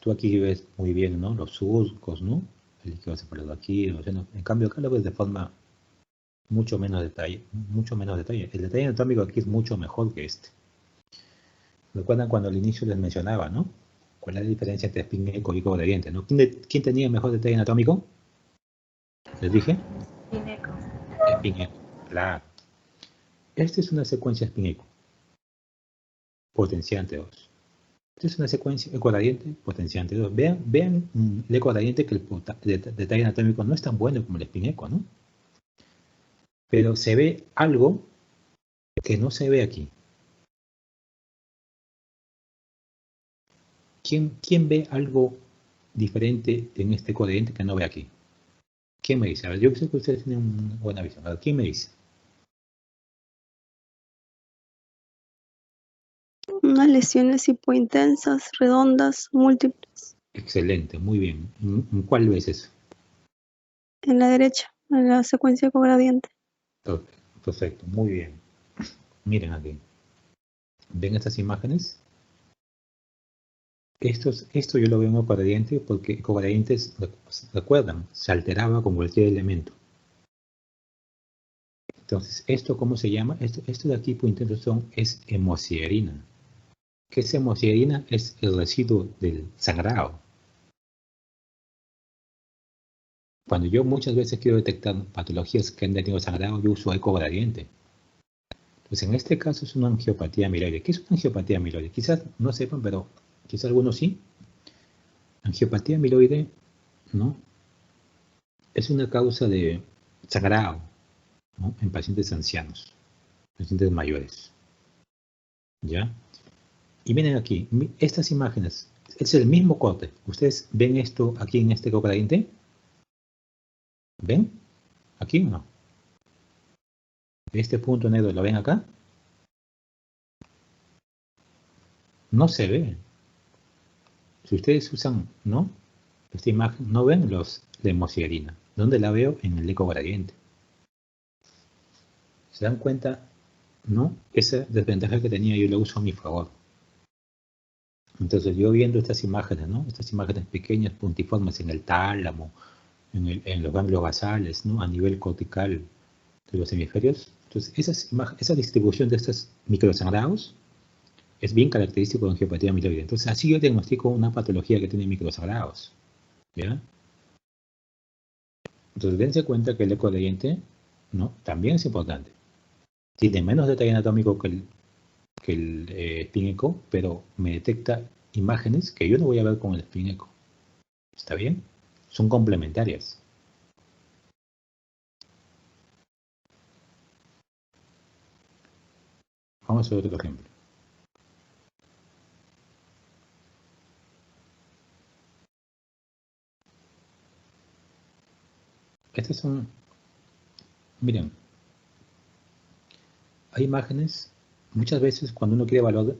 S1: Tú aquí ves muy bien, ¿no? Los surcos, ¿no? El líquido separado aquí, o sea, no. En cambio acá lo ves de forma mucho menos detalle, mucho menos detalle. El detalle anatómico aquí es mucho mejor que este. ¿Recuerdan cuando al inicio les mencionaba, ¿no? ¿Cuál es la diferencia entre spin eco y cogradiente, ¿no? ¿Quién tenía mejor detalle anatómico? ¿Les dije?
S4: Spin eco.
S1: Spin eco, claro. Esta es una secuencia spin eco, potenciante 2. Esta es una secuencia ecogradiente, potenciante 2. Vean el ecogradiente que el detalle anatómico no es tan bueno como el spin eco, ¿no? Pero se ve algo que no se ve aquí. ¿Quién ve algo diferente en este ecogradiente que no ve aquí? ¿Quién me dice? A ver, yo sé que ustedes tienen una buena visión. A ver, ¿quién me dice?
S2: Unas lesiones hipointensas, redondas, múltiples.
S1: Excelente, muy bien. ¿En cuál ves eso?
S2: En la derecha, en la secuencia cogradiente.
S1: Perfecto, muy bien. Miren aquí. ¿Ven estas imágenes? Esto yo lo veo en ecogradiente porque ecogradientes, recuerdan, se alteraba con cualquier elemento. Entonces, ¿esto cómo se llama? Esto de aquí, hipointenso, es hemosiderina. ¿Qué es hemosiderina? Es el residuo del sangrado. Cuando yo muchas veces quiero detectar patologías que han tenido sangrado, yo uso ecogradiente. Pues en este caso es una angiopatía amiloide. ¿Qué es una angiopatía amiloide? Quizás no sepan, pero quizás algunos sí. Angiopatía amiloide, ¿no? Es una causa de sangrado, ¿no? En pacientes ancianos, pacientes mayores. ¿Ya? Y miren aquí, estas imágenes, es el mismo corte. ¿Ustedes ven esto aquí en este ecogradiente? ¿Ven? ¿Aquí o no? Este punto negro, ¿lo ven acá? No se ve. Si ustedes usan, ¿no? Esta imagen, no ven la hemosiderina. ¿Dónde la veo? En el ecogradiente. ¿Se dan cuenta? ¿No? Esa desventaja que tenía yo la uso a mi favor. Entonces yo viendo estas imágenes, ¿no? Estas imágenes pequeñas, puntiformes en el tálamo, en los ganglios basales, ¿no? A nivel cortical de los hemisferios. Entonces esa distribución de estos microsangrados es bien característico de angiopatía amiloide. Entonces así yo diagnostico una patología que tiene microsangrados. ¿Ya? Entonces dense cuenta que el ecogradiente, ¿no? También es importante. Tiene menos detalle anatómico que el spin echo, pero me detecta imágenes que yo no voy a ver con el spin echo. ¿Está bien? Son complementarias. Vamos a ver otro ejemplo. Estas son, miren, hay imágenes, muchas veces cuando uno quiere evaluar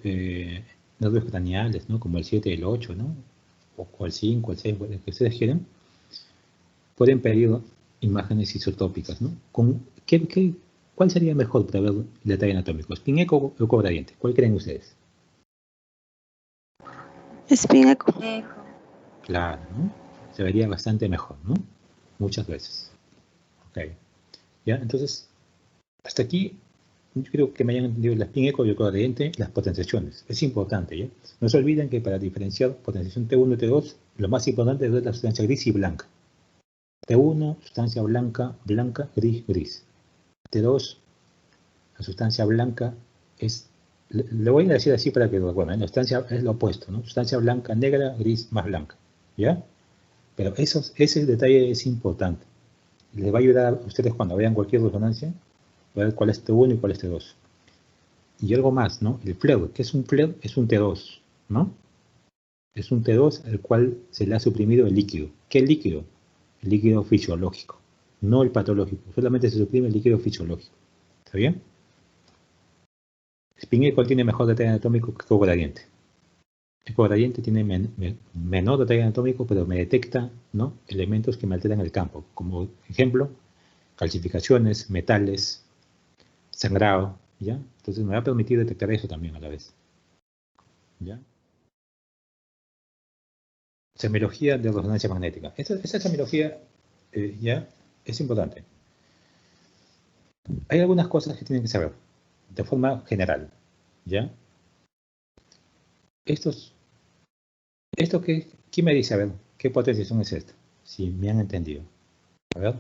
S1: nervios craneales, ¿no? Como el 7 y el 8, ¿no? O el 5, el 6, el que ustedes quieran, pueden pedir imágenes isotópicas, ¿no? ¿Cuál sería mejor para ver el detalle anatómico? ¿Spin echo o ecogradiente? ¿Cuál creen ustedes?
S2: Spin echo.
S1: Claro, ¿no? Se vería bastante mejor, ¿no? Muchas veces. Ok. ¿Ya? Entonces, hasta aquí, yo creo que me hayan entendido el spin echo y el ecogradiente, las potenciaciones. Es importante, ¿ya? No se olviden que para diferenciar potenciación T1 y T2, lo más importante es ver la sustancia gris y blanca. T1, sustancia blanca, blanca, gris, gris. T2, la sustancia blanca es, le voy a decir así para que lo recuerden, la sustancia es lo opuesto, ¿no? Sustancia blanca, negra, gris, más blanca, ¿ya? Pero ese detalle es importante. Les va a ayudar a ustedes cuando vean cualquier resonancia, a ver cuál es T1 y cuál es T2. Y algo más, ¿no? El FLER, ¿qué es un FLER? Es un T2, ¿no? Es un T2 al cual se le ha suprimido el líquido. ¿Qué líquido? El líquido fisiológico, no el patológico. Solamente se suprime el líquido fisiológico. ¿Está bien? Spin echo tiene mejor detalle anatómico que ecogradiente. Ecogradiente tiene menor detalle anatómico, pero me detecta, ¿no? Elementos que me alteran el campo. Como ejemplo, calcificaciones, metales, sangrado, ¿ya? Entonces me va a permitir detectar eso también a la vez. ¿Ya? Semiología de resonancia magnética. Esta semiología ya es importante. Hay algunas cosas que tienen que saber de forma general. ¿Ya? ¿Quién me dice? A ver, ¿qué potenciación es esta? Si me han entendido. A ver.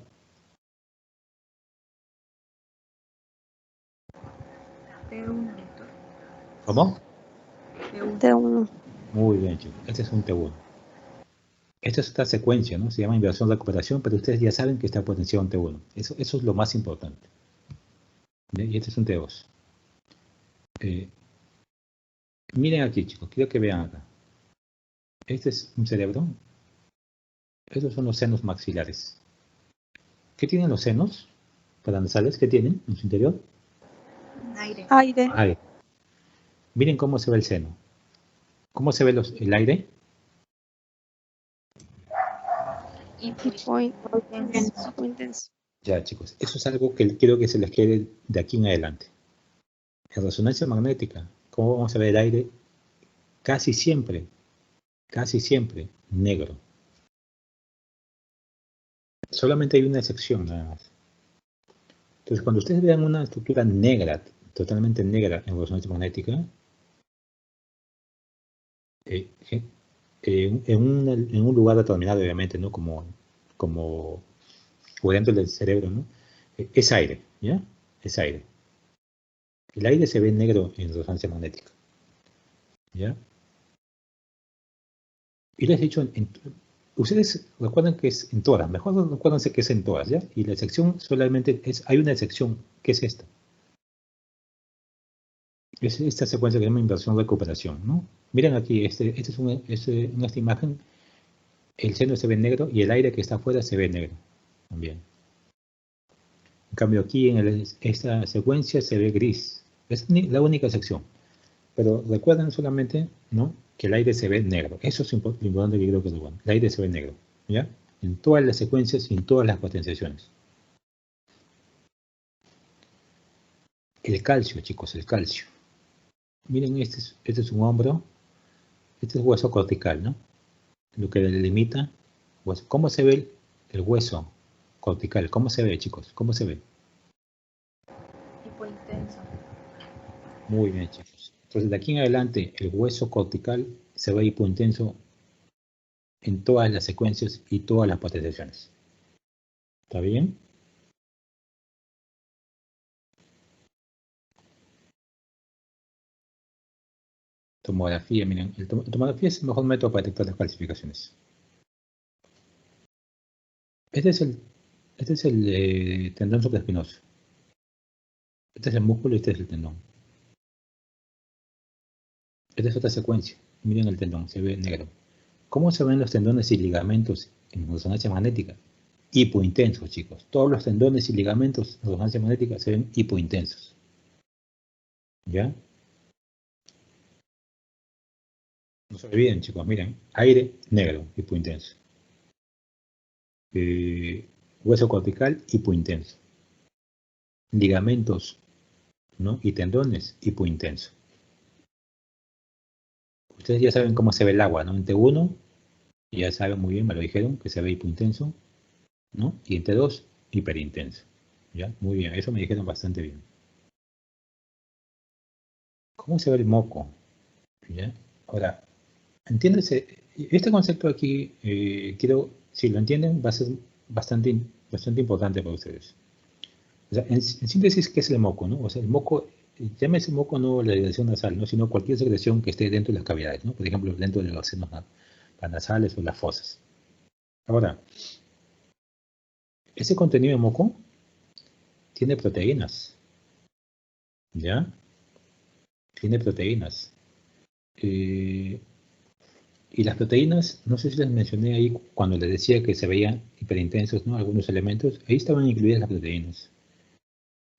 S6: T1, doctor.
S1: ¿Cómo?
S2: T1.
S1: Muy bien, chicos. Este es un T1. Esta es otra secuencia, ¿no? Se llama inversión de recuperación, pero ustedes ya saben que está potenciado en T1. Eso es lo más importante. ¿Bien? Y este es un T2. Miren aquí, chicos. Quiero que vean acá. Este es un cerebro. Estos son los senos maxilares. ¿Qué tienen los senos paranasales? ¿Qué tienen en su interior?
S6: Aire.
S2: Aire.
S1: Aire. Miren cómo se ve el seno. ¿Cómo se ve el aire?
S2: Muy intenso.
S1: Ya, chicos, eso es algo que quiero que se les quede de aquí en adelante. En resonancia magnética, ¿cómo vamos a ver el aire? Casi siempre negro. Solamente hay una excepción nada más. Entonces, cuando ustedes vean una estructura negra, totalmente negra en resonancia magnética, en un lugar determinado, obviamente, ¿no? Como o dentro del cerebro, ¿no? Es aire, ¿ya? Es aire. El aire se ve negro en resonancia magnética, ¿ya? Y les he dicho, ustedes recuerdan que es en todas, mejor recuérdense que es en todas, ¿ya? Y la excepción solamente hay una excepción, que es esta. Es esta secuencia que se llama inversión-recuperación, ¿no? Miren aquí, en esta imagen, el seno se ve negro y el aire que está afuera se ve negro también. cambio aquí en esta secuencia se ve gris. Es la única sección. Pero recuerden solamente, ¿no?, que el aire se ve negro. Eso es lo importante que creo que es bueno. El aire se ve negro, ¿ya? En todas las secuencias y en todas las potenciaciones. El calcio, chicos, el calcio. Miren, este es un hombro. Este es hueso cortical, ¿no? Lo que delimita. Pues, ¿cómo se ve el hueso cortical? ¿Cómo se ve, chicos? ¿Cómo se ve?
S6: Hipointenso.
S1: Muy bien, chicos. Entonces, de aquí en adelante, el hueso cortical se ve hipointenso en todas las secuencias y todas las potenciaciones. ¿Está bien? Tomografía, miren, tomografía es el mejor método para detectar las calcificaciones. Este es el tendón supraespinoso. Este es el músculo y este es el tendón. Esta es otra secuencia. Miren el tendón, se ve negro. ¿Cómo se ven los tendones y ligamentos en resonancia magnética? Hipointensos, chicos. Todos los tendones y ligamentos en resonancia magnética se ven hipointensos. ¿Ya? No se olviden, chicos, miren. Aire, negro, hipointenso. Hueso cortical, hipointenso. Ligamentos, ¿no?, y tendones, hipointenso. Ustedes ya saben cómo se ve el agua, ¿no? En T1, ya saben muy bien, me lo dijeron, que se ve hipointenso, ¿no? Y en T2, hiperintenso. ¿Ya? Muy bien, eso me dijeron bastante bien. ¿Cómo se ve el moco? ¿Ya? Ahora, entiéndase, este concepto aquí, si lo entienden, va a ser bastante importante para ustedes. O sea, en síntesis, ¿qué es el moco, no? O sea, el moco, llámese moco no la secreción nasal, ¿no?, sino cualquier secreción que esté dentro de las cavidades, ¿no? Por ejemplo, dentro de los senos nasales o las fosas. Ahora, ese contenido de moco tiene proteínas, ¿ya? Tiene proteínas. Y las proteínas, no sé si les mencioné ahí cuando les decía que se veían hiperintensos, ¿no?, algunos elementos. Ahí estaban incluidas las proteínas.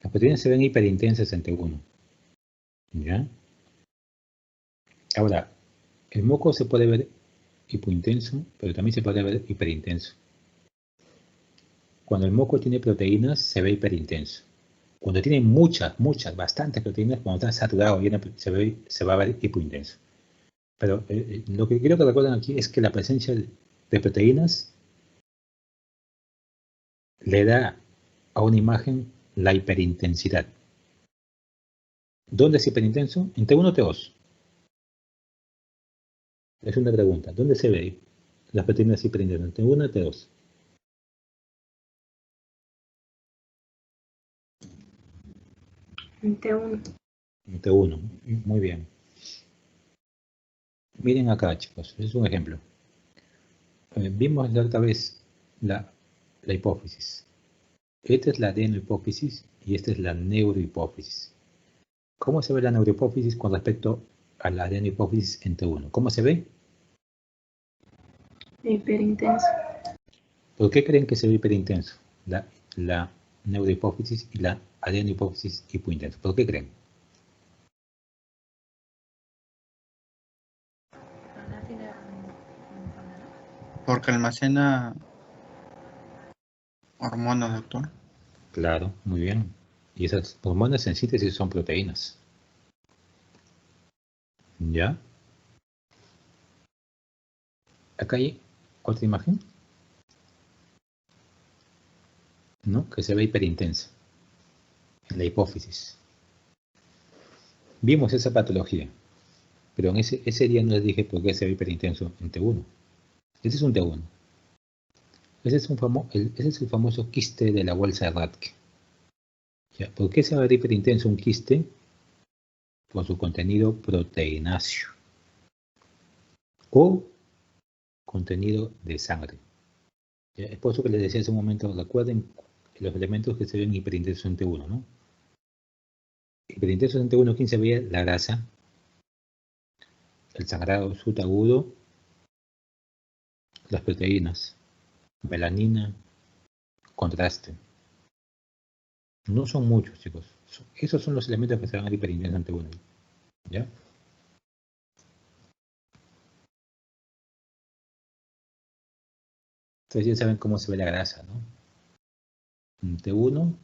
S1: Las proteínas se ven hiperintensas en T1, ¿ya? Ahora, el moco se puede ver hipointenso, pero también se puede ver hiperintenso. Cuando el moco tiene proteínas, se ve hiperintenso. Cuando tiene muchas, bastantes proteínas, cuando está saturado, se va a ver hipointenso. Pero lo que quiero que recuerden aquí es que la presencia de proteínas le da a una imagen la hiperintensidad. ¿Dónde es hiperintenso? En T1 o T2. Es una pregunta. ¿Dónde se ve las proteínas hiperintensas? ¿En T1 o T2?
S6: En T1.
S1: En T1. Muy bien. Miren acá, chicos. Es un ejemplo. Vimos la otra vez la hipófisis. Esta es la adenohipófisis y esta es la neurohipófisis. ¿Cómo se ve la neurohipófisis con respecto a la adenohipófisis en T1? ¿Cómo se ve?
S6: Hiperintenso.
S1: ¿Por qué creen que se ve hiperintenso la neurohipófisis y la adenohipófisis hipointenso? ¿Por qué creen?
S7: Porque almacena hormonas, doctor.
S1: Claro, muy bien. Y esas hormonas en síntesis son proteínas. ¿Ya? Acá hay otra imagen, ¿no?, que se ve hiperintensa en la hipófisis. Vimos esa patología, pero en ese día no les dije por qué se ve hiperintenso en T1. Ese es un T1. Ese es el famoso quiste de la bolsa de Rathke. ¿Ya? ¿Por qué se va a ver hiperintenso un quiste? Por su contenido proteináceo o contenido de sangre. ¿Ya? Es por eso que les decía hace un momento, recuerden los elementos que se ven hiperintensos en T1, ¿no? Hiperintensos en T1, ¿quién se veía? La grasa, el sangrado subagudo, las proteínas, melanina, contraste. No son muchos, chicos. Esos son los elementos que se van a hiperintenso en T1. ¿Ya? Entonces ya saben cómo se ve la grasa, ¿no? En T1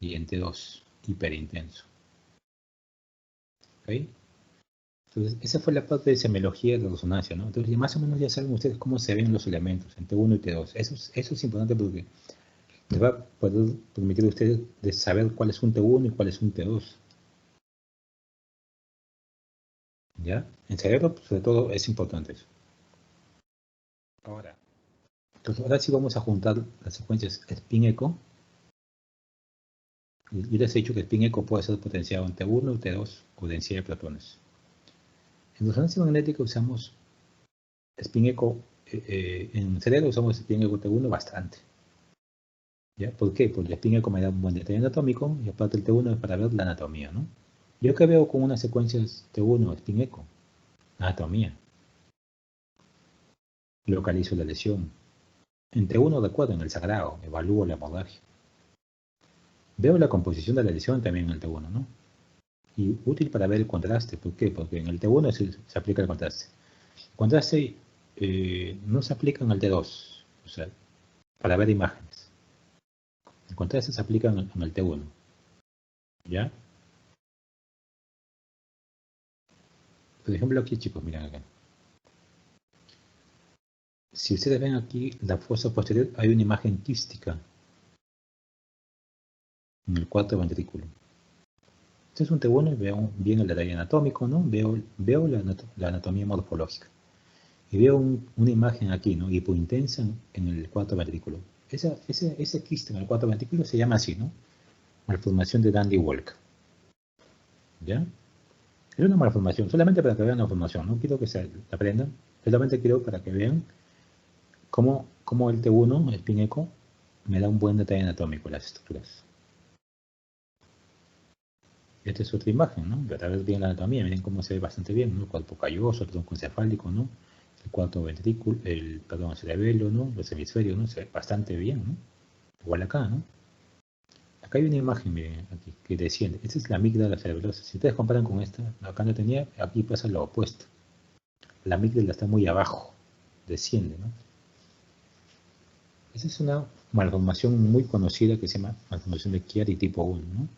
S1: y en T2, hiperintenso. ¿Ok? Entonces, esa fue la parte de semiología de resonancia, ¿no? Entonces, más o menos ya saben ustedes cómo se ven los elementos en T1 y T2. Eso es importante porque les va a poder permitir a ustedes de saber cuál es un T1 y cuál es un T2. ¿Ya? En cerebro, sobre todo, es importante eso. Ahora, entonces, ahora sí vamos a juntar las secuencias spin-echo. Yo les he dicho que spin-echo puede ser potenciado en T1, T2 o densidad de protones. En resonancia magnética usamos spin-echo, en cerebro usamos spin-echo T1 bastante. ¿Ya? ¿Por qué? Porque el spin-echo me da un buen detalle anatómico y aparte el T1 es para ver la anatomía, ¿no? Yo que veo con unas secuencias T1 spin-echo, anatomía. Localizo la lesión. En T1 recuerdo en el sagrado, evalúo la hemorragia. Veo la composición de la lesión también en el T1, ¿no? Y útil para ver el contraste. ¿Por qué? Porque en el T1 se aplica el contraste. El contraste no se aplica en el T2, o sea, para ver imágenes. El contraste se aplica en el T1. ¿Ya? Por ejemplo, aquí, chicos, miren acá. Si ustedes ven aquí la fosa posterior, hay una imagen quística en el cuarto ventrículo. Este es un T1 y veo bien el detalle anatómico, ¿no? Veo la anatomía morfológica. Y veo una imagen aquí, ¿no? Hipointensa en el cuarto ventrículo. Ese quiste en el cuarto ventrículo se llama así, ¿no? Malformación de Dandy-Walker. ¿Ya? Es una malformación, solamente para que vean la malformación, no quiero que se la aprendan, solamente quiero para que vean cómo el T1, el spin-echo, me da un buen detalle anatómico las estructuras. Esta es otra imagen, ¿no? Para ver bien la anatomía, miren cómo se ve bastante bien, ¿no? El cuerpo calloso, el tronco encefálico, ¿no? El cuarto ventrículo, el cerebelo, ¿no? Los hemisferios, ¿no? Se ve bastante bien, ¿no? Igual acá, ¿no? Acá hay una imagen, miren, aquí, que desciende. Esta es la amígdala cerebelosa. Si ustedes comparan con esta, acá no tenía, aquí pasa lo opuesto. La amígdala está muy abajo, desciende, ¿no? Esa es una malformación muy conocida que se llama malformación de Chiari tipo 1, ¿no?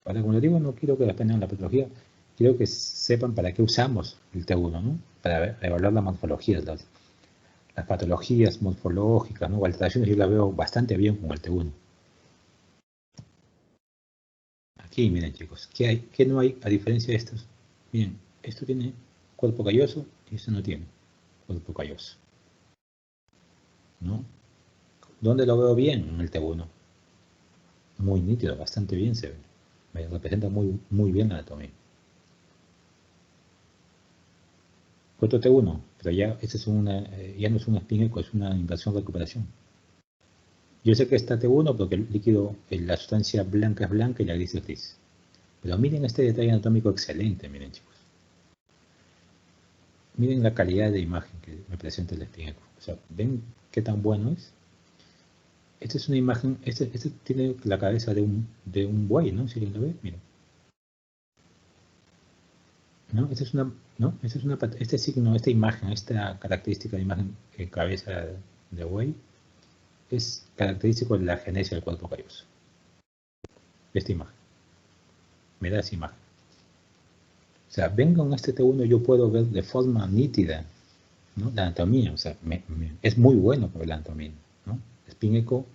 S1: Ahora, como les digo, no quiero que aprendan la patología, quiero que sepan para qué usamos el T1, ¿no? Para evaluar la morfología, las patologías morfológicas, ¿no? O alteraciones yo las veo bastante bien con el T1. Aquí, miren chicos, ¿qué hay? ¿Qué no hay a diferencia de estos? Miren, esto tiene cuerpo calloso y esto no tiene cuerpo calloso, ¿no? ¿Dónde lo veo bien? En el T1. Muy nítido, bastante bien se ve. Me representa muy bien la anatomía. Otro T1, pero ya, este es ya no es un spin-echo, es una inversión recuperación. Yo sé que está T1 porque el líquido, la sustancia blanca es blanca y la gris es gris. Pero miren este detalle anatómico excelente, miren chicos. Miren la calidad de imagen que me presenta el spin-echo. O sea, ¿ven qué tan bueno es? Esta es una imagen, este tiene la cabeza de un buey, ¿no? Si alguien lo ve, miren. ¿No? Este signo, esta imagen, esta característica de imagen cabeza de buey es característico de la genesia del cuerpo calloso. Esta imagen. Me da esa imagen. O sea, ven con este T1 yo puedo ver de forma nítida, ¿no? La anatomía. O sea, es muy bueno para la anatomía, ¿no? Spin-echo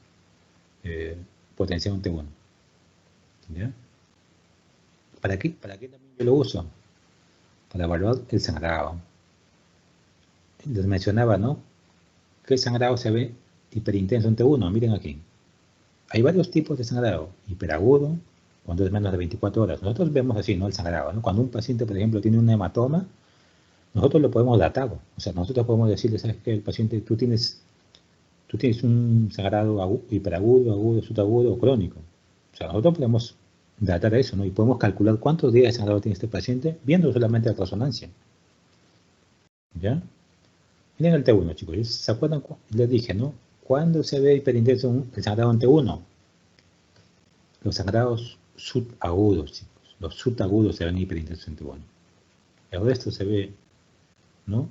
S1: potencia un T1. ¿Ya? ¿Para qué también yo lo uso? Para evaluar el sangrado. Les mencionaba, ¿no? Que el sangrado se ve hiperintenso en T1. Miren aquí. Hay varios tipos de sangrado. Hiperagudo, cuando es menos de 24 horas. Nosotros vemos así, ¿no? El sangrado, ¿no? Cuando un paciente, por ejemplo, tiene un hematoma, nosotros lo podemos datar. O sea, nosotros podemos decirle, ¿sabes qué? El paciente, tú tienes un sangrado hiperagudo, agudo, subagudo o crónico. O sea, nosotros podemos datar eso, ¿no? Y podemos calcular cuántos días de sangrado tiene este paciente viendo solamente la resonancia. ¿Ya? Miren el T1, chicos. ¿Se acuerdan? Les dije, ¿no? ¿Cuándo se ve hiperintenso el sangrado en T1? los sangrados subagudos, chicos. Los subagudos se ven hiperintensos en T1. El resto se ve, ¿no?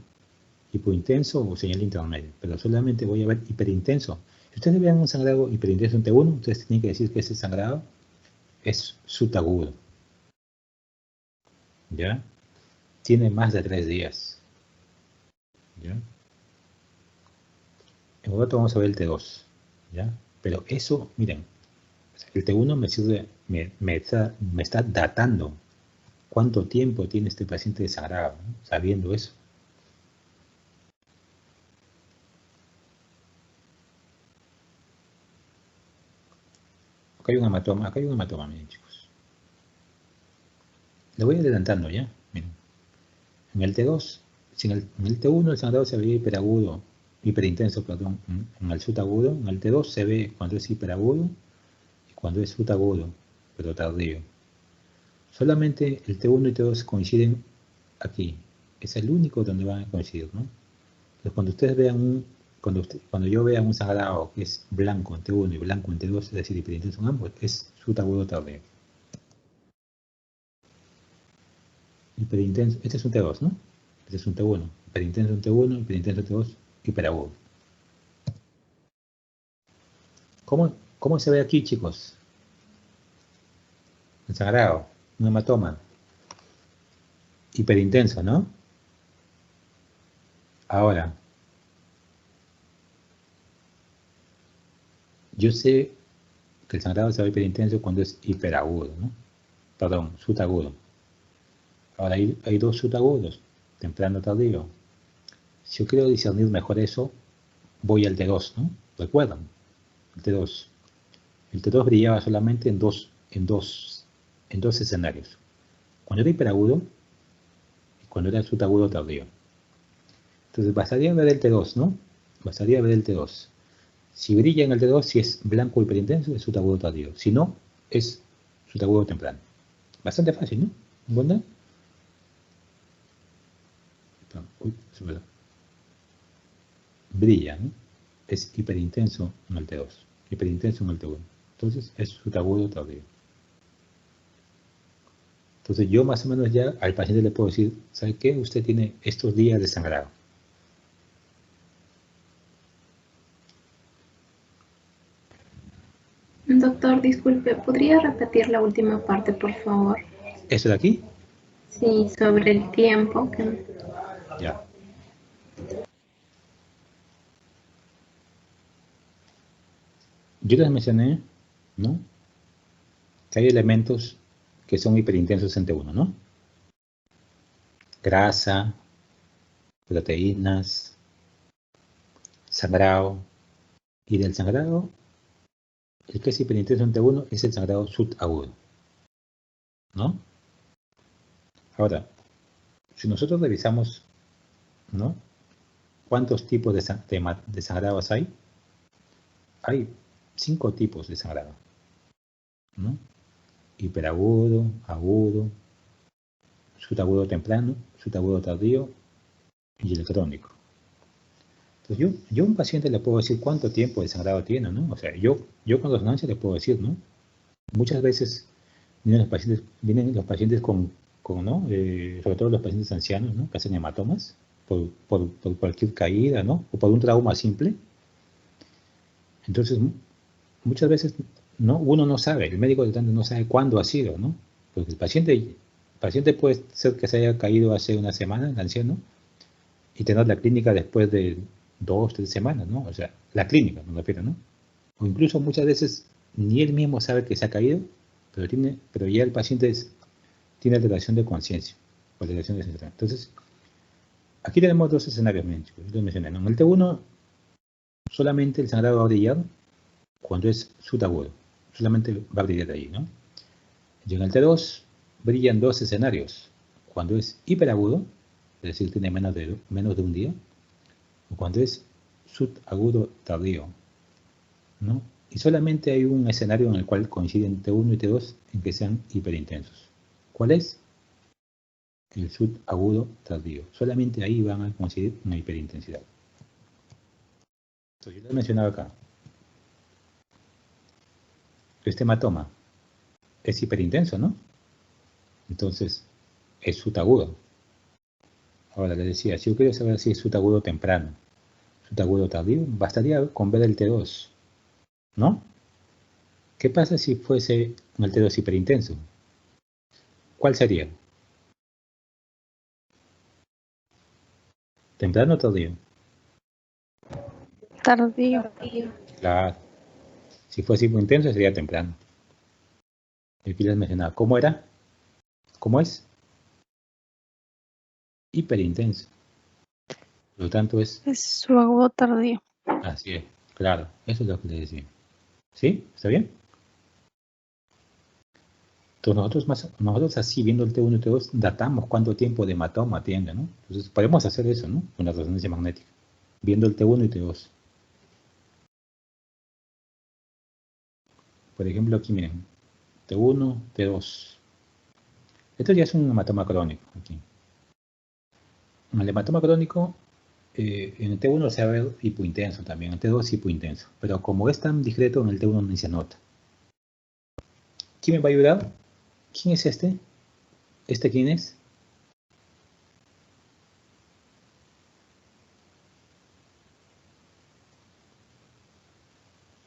S1: Hipointenso o señal intermedia. Pero solamente voy a ver hiperintenso. Si ustedes vean un sangrado hiperintenso en T1, ustedes tienen que decir que ese sangrado es subagudo. ¿Ya? Tiene más de 3 días. ¿Ya? En un rato vamos a ver el T2. ¿Ya? Pero eso, miren, el T1 me sirve, me está datando cuánto tiempo tiene este paciente de sangrado, ¿no? Sabiendo eso. Acá hay un hematoma, miren, chicos. Lo voy adelantando ya, miren. En el T2, en el T1 el sangrado se ve hiperagudo, hiperintenso, perdón, en el subagudo. En el T2 se ve cuando es hiperagudo y cuando es subagudo, pero tardío. Solamente el T1 y T2 coinciden aquí. Es el único donde van a coincidir, ¿no? Entonces cuando ustedes vean cuando yo vea un sangrado que es blanco en T1 y blanco en T2, es decir, hiperintenso en ambos, es subagudo tardío. Hiperintenso, este es un T2, ¿no? Este es un T1. Hiperintenso en T1, hiperintenso en T2, hiperagudo. ¿Cómo se ve aquí, chicos? El sangrado, un hematoma. Hiperintenso, ¿no? Ahora, yo sé que el sangrado se ve hiperintenso cuando es hiperagudo, ¿no? Perdón, subagudo. Ahora hay dos subagudos, temprano tardío. Si yo quiero discernir mejor eso, voy al T2, ¿no? ¿Recuerdan? El T2. El T2 brillaba solamente en dos escenarios. Cuando era hiperagudo y cuando era subagudo tardío. Entonces bastaría ver el T2, ¿no? Bastaría ver el T2. Si brilla en el T2, si es blanco hiperintenso, es subagudo tardío. Si no, es subagudo temprano. Bastante fácil, ¿no? ¿Verdad? Uy, se me da. Brilla, ¿no? Es hiperintenso en el T2, hiperintenso en el T1. Entonces es subagudo tardío. Entonces yo más o menos ya al paciente le puedo decir, ¿sabe qué? Usted tiene estos días de sangrado.
S8: Doctor, disculpe, ¿podría repetir la última parte, por favor?
S1: ¿Eso de aquí?
S8: Sí, sobre el tiempo.
S1: Ya. Yo les mencioné, ¿no? Que hay elementos que son hiperintensos en T1, ¿no? Grasa, proteínas, sangrado. Y del sangrado, el que es hiperintenso en T1 es el sangrado subagudo, ¿no? Ahora, si nosotros revisamos, ¿no? ¿Cuántos tipos de sangrados hay? Hay 5 tipos de sangrado, ¿no? Hiperagudo, agudo, subagudo temprano, subagudo tardío y el crónico. Entonces yo a un paciente le puedo decir cuánto tiempo de sangrado tiene, ¿no? O sea, yo con resonancia le puedo decir, ¿no? Muchas veces vienen los pacientes con ¿no? Sobre todo los pacientes ancianos, ¿no? Que hacen hematomas por cualquier caída, ¿no? O por un trauma simple. Entonces, muchas veces, ¿no? Uno no sabe, el médico tratante no sabe cuándo ha sido, ¿no? Porque el paciente puede ser que se haya caído hace una semana, el anciano, y tener la clínica después de 2 o 3 semanas, ¿no? O sea, la clínica, me refiero, ¿no? O incluso muchas veces ni él mismo sabe que se ha caído, pero ya el paciente tiene alteración de conciencia, o alteración de sensación. Entonces, aquí tenemos 2 escenarios, chicos, yo les mencioné, ¿no? En el T1, solamente el sangrado va a brillar cuando es subagudo, solamente va a brillar ahí, ¿no? Y en el T2 brillan 2 escenarios, cuando es hiperagudo, es decir, tiene menos de un día, o cuando es subagudo tardío, ¿no? Y solamente hay un escenario en el cual coinciden T1 y T2 en que sean hiperintensos. ¿Cuál es? El subagudo tardío. Solamente ahí van a coincidir una hiperintensidad. Entonces, yo les mencionaba acá. Este hematoma, es hiperintenso, ¿no? Entonces, es sutagudo. Ahora le decía, si yo quiero saber si es sutagudo temprano, sutagudo tardío, bastaría con ver el T2, ¿no? ¿Qué pasa si fuese un el T2 hiperintenso? ¿Cuál sería? ¿Temprano o tardío?
S2: Tardío.
S1: Claro. Si fuese hiperintenso sería temprano. Y aquí les mencionaba, ¿cómo era? ¿Cómo es? Hiperintenso. Por lo tanto es...
S2: Es su agudo tardío.
S1: Así es, claro. Eso es lo que les decía. ¿Sí? ¿Está bien? Entonces nosotros así, viendo el T1 y T2, datamos cuánto tiempo de hematoma tiene, ¿no? Entonces podemos hacer eso, ¿no? Con la resonancia magnética. Viendo el T1 y T2. Por ejemplo, aquí miren. T1, T2. Esto ya es un hematoma crónico. Aquí. En el hematoma crónico, en el T1 se va a ver hipointenso también. En el T2 hipointenso. Pero como es tan discreto, en el T1 ni se nota. ¿Quién me va a ayudar? ¿Quién es este? ¿Este quién es?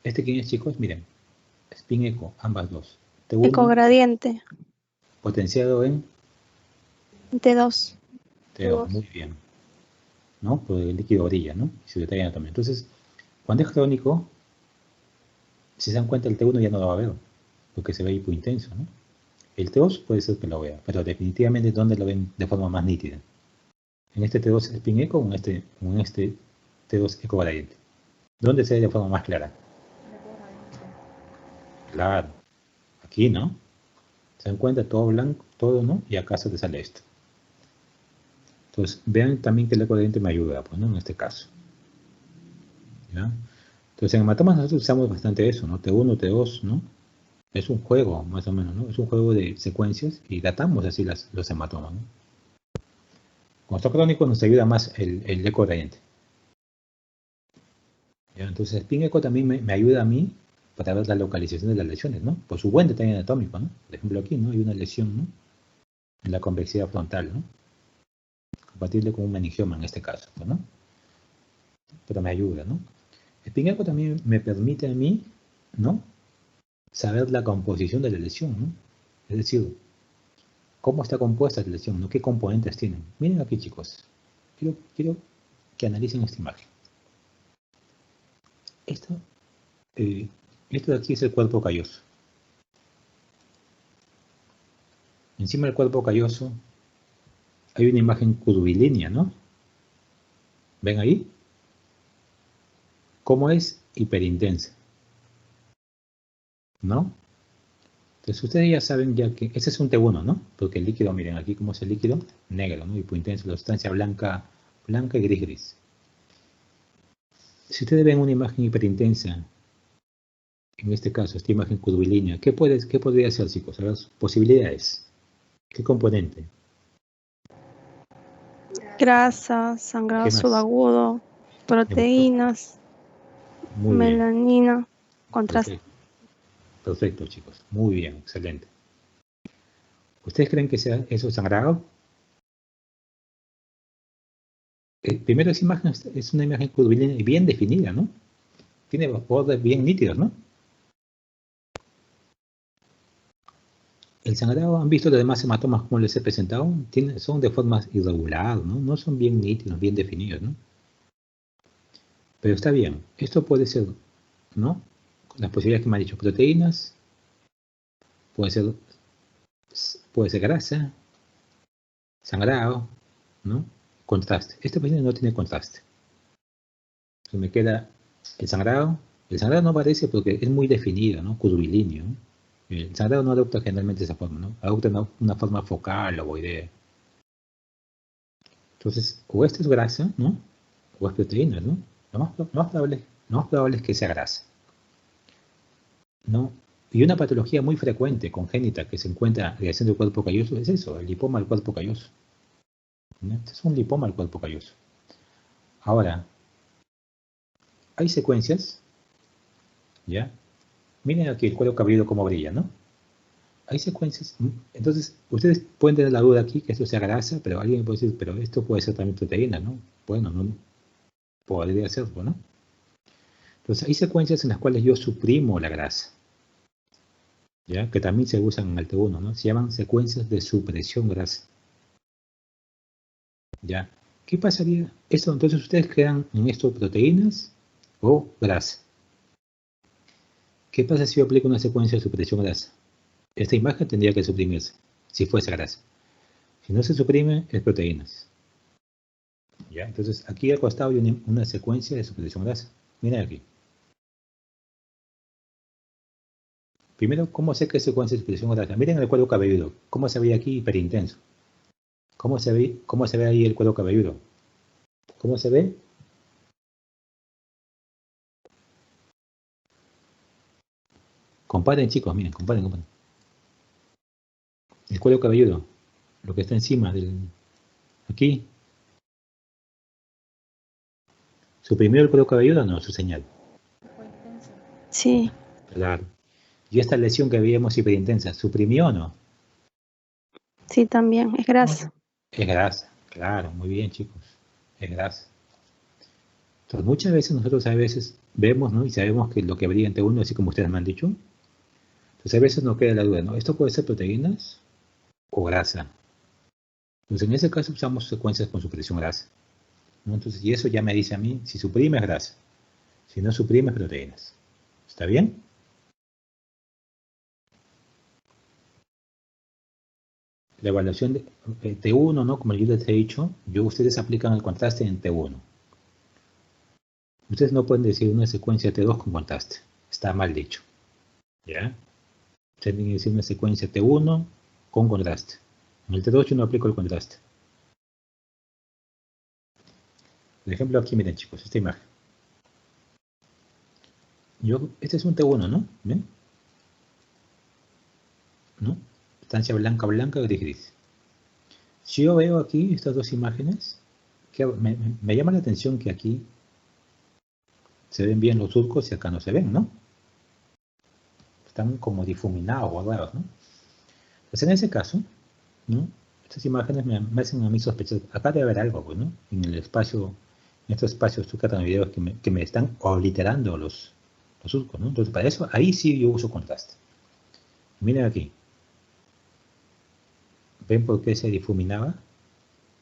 S1: ¿Este quién es, chicos? Miren. Spin eco, ambas dos. T1
S2: Ecogradiente.
S1: potenciado en
S2: T2.
S1: T2. Muy bien. ¿No? Porque el líquido brilla, ¿no? Y se detalla también. Entonces, cuando es crónico, si se dan cuenta, el T1 ya no lo va a ver, porque se ve hipointenso, ¿no? El T2 puede ser que lo vea, pero definitivamente ¿dónde lo ven de forma más nítida? ¿En este T2 spin eco o en este T2 ecogradiente? ¿Dónde se ve de forma más clara? Claro, aquí, ¿no? Se dan cuenta, todo blanco, todo, ¿no? Y acá se te sale esto. Entonces, vean también que el ecogradiente me ayuda, pues, ¿no? En este caso. ¿Ya? Entonces, en hematomas nosotros usamos bastante eso, ¿no? T1, T2, ¿no? Es un juego, más o menos, ¿no? Es un juego de secuencias y datamos así los hematomas, ¿no? Con esto crónico nos ayuda más el ecogradiente. ¿Ya? Entonces, spin eco también me ayuda a mí para ver la localización de las lesiones, ¿no? Por su buen detalle anatómico, ¿no? Por ejemplo, aquí, ¿no? Hay una lesión, ¿no? En la convexidad frontal, ¿no? Compatible con un meningioma en este caso, ¿no? Pero me ayuda, ¿no? Spin eco también me permite a mí, ¿no? Saber la composición de la lesión, ¿no? Es decir, cómo está compuesta la lesión, ¿no? ¿Qué componentes tienen? Miren aquí, chicos. Quiero que analicen esta imagen. Esto de aquí es el cuerpo calloso. Encima del cuerpo calloso hay una imagen curvilínea, ¿no? ¿Ven ahí? ¿Cómo es? Hiperintensa, ¿no? Entonces ustedes ya saben ya que ese es un T1, ¿no? Porque el líquido, miren aquí cómo es el líquido, negro, ¿no? Hipointenso, la sustancia blanca y gris. Si ustedes ven una imagen hiperintensa, en este caso, esta imagen curvilínea, ¿qué podría ser, chicos? A ver, posibilidades. ¿Qué componente?
S2: Grasa, sangrado
S1: ¿Qué más?
S2: subagudo, proteínas,
S1: Muy bien.
S2: melanina, contraste.
S1: Perfecto, chicos. Muy bien, excelente. ¿Ustedes creen que sea eso sangrado? Primero esa imagen es una imagen curvilínea y bien definida, ¿no? Tiene bordes bien nítidos, ¿no? El sangrado, ¿han visto los demás hematomas como les he presentado? Son de forma irregular, ¿no? No son bien nítidos, bien definidos, ¿no? Pero está bien. Esto puede ser, ¿no? Las posibilidades que me han dicho. Proteínas, puede ser grasa, sangrado, ¿no? Contraste. Este paciente no tiene contraste. Entonces me queda el sangrado. El sangrado no aparece porque es muy definido, ¿no? Curvilíneo, ¿no? El sangrado no adopta generalmente esa forma, ¿no? Adopta una forma focal o ovoidea. Entonces, o esto es grasa, ¿no? O es proteína, ¿no? Lo más probable es que sea grasa, ¿no? Y una patología muy frecuente, congénita, que se encuentra en el cuerpo calloso es eso, el lipoma del cuerpo calloso. ¿No? Este es un lipoma del cuerpo calloso. Ahora, hay secuencias, ¿ya? Miren aquí el cuero cabelludo cómo brilla, ¿no? hay secuencias. Entonces, ustedes pueden tener la duda aquí que esto sea grasa, pero alguien puede decir, pero esto puede ser también proteína, ¿no? Bueno, no podría serlo, ¿no? Entonces, hay secuencias en las cuales yo suprimo la grasa, ¿ya? Que también se usan en el T1, ¿no? Se llaman secuencias de supresión grasa. ¿Ya? ¿Qué pasaría? Esto, entonces, ustedes quedan en esto proteínas o grasa. ¿Qué pasa si yo aplico una secuencia de supresión grasa? Esta imagen tendría que suprimirse, si fuese grasa. Si no se suprime, es proteínas. ¿Ya? Entonces, aquí al costado hay una secuencia de supresión grasa. Miren aquí. Primero, ¿cómo sé que es secuencia de supresión grasa? Miren el cuero cabelludo. ¿Cómo se ve aquí hiperintenso? ¿Cómo se ve ahí el cuero cabelludo? ¿Cómo se ve? Comparen, chicos, miren, comparen. El cuero cabelludo, lo que está encima del... Aquí. ¿Suprimió el cuero cabelludo o no? Su señal.
S2: Sí,
S1: Claro. Y esta lesión que veíamos hiperintensa, ¿suprimió o no?
S2: sí, también, es grasa.
S1: Es grasa. Claro, muy bien, chicos. Es grasa. Entonces, muchas veces nosotros a veces vemos, ¿no? Y sabemos que lo que brilla en T1, así como ustedes me han dicho. Entonces, a veces nos queda la duda, ¿no? ¿Esto puede ser proteínas o grasa? Entonces, en ese caso usamos secuencias con supresión grasa, ¿no? Entonces, y eso ya me dice a mí, si suprime es grasa, si no suprime es proteínas. ¿Está bien? La evaluación de T1, ¿no? Como yo les he dicho, ustedes aplican el contraste en T1. Ustedes no pueden decir una secuencia T2 con contraste. Está mal dicho. ¿Ya? Ustedes tienen que decir una secuencia T1 con contraste. En el T2 yo no aplico el contraste. Por ejemplo, aquí miren, chicos, esta imagen. Este es un T1, ¿no? ¿Ven? ¿No? Estancia blanca, gris, gris. Si yo veo aquí estas dos imágenes, que me llama la atención que aquí se ven bien los surcos y acá no se ven, ¿no? Están como difuminados, guardados, ¿no? Pues en ese caso, ¿no? Estas imágenes me hacen a mí sospechar. Acá debe haber algo, pues, ¿no? En el espacio, en estos espacios de videos que me están obliterando los surcos, ¿no? Entonces, para eso, ahí sí yo uso contraste. Miren aquí. ¿Ven por qué se difuminaba?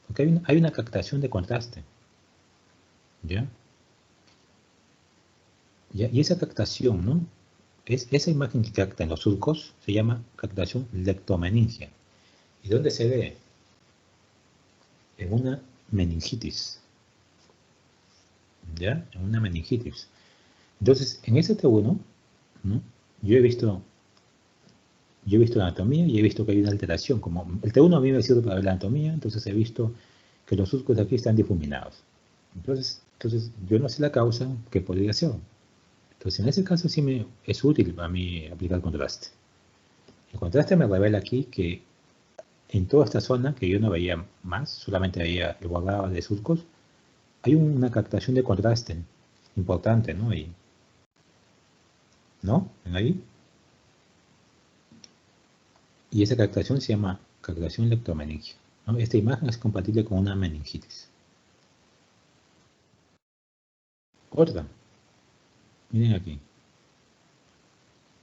S1: Porque hay una captación de contraste. ¿Ya? Y esa captación, ¿no? Esa imagen que capta en los surcos se llama captación lectomeningia. ¿Y dónde se ve? En una meningitis. ¿Ya? En una meningitis. Entonces, en ese T1, ¿no? Yo he visto anatomía y he visto que hay una alteración. Como el T1 a mí me sirve para ver la anatomía, entonces he visto que los surcos de aquí están difuminados. Entonces yo no sé la causa que podría ser. Entonces, en ese caso sí es útil para mí aplicar contraste. El contraste me revela aquí que en toda esta zona, que yo no veía más, solamente veía el guardado de surcos, hay una captación de contraste importante, ¿no? ¿No? ¿Ven ahí? Y esa captación se llama captación lectomeningia, ¿no? Esta imagen es compatible con una meningitis. Otra. Miren aquí.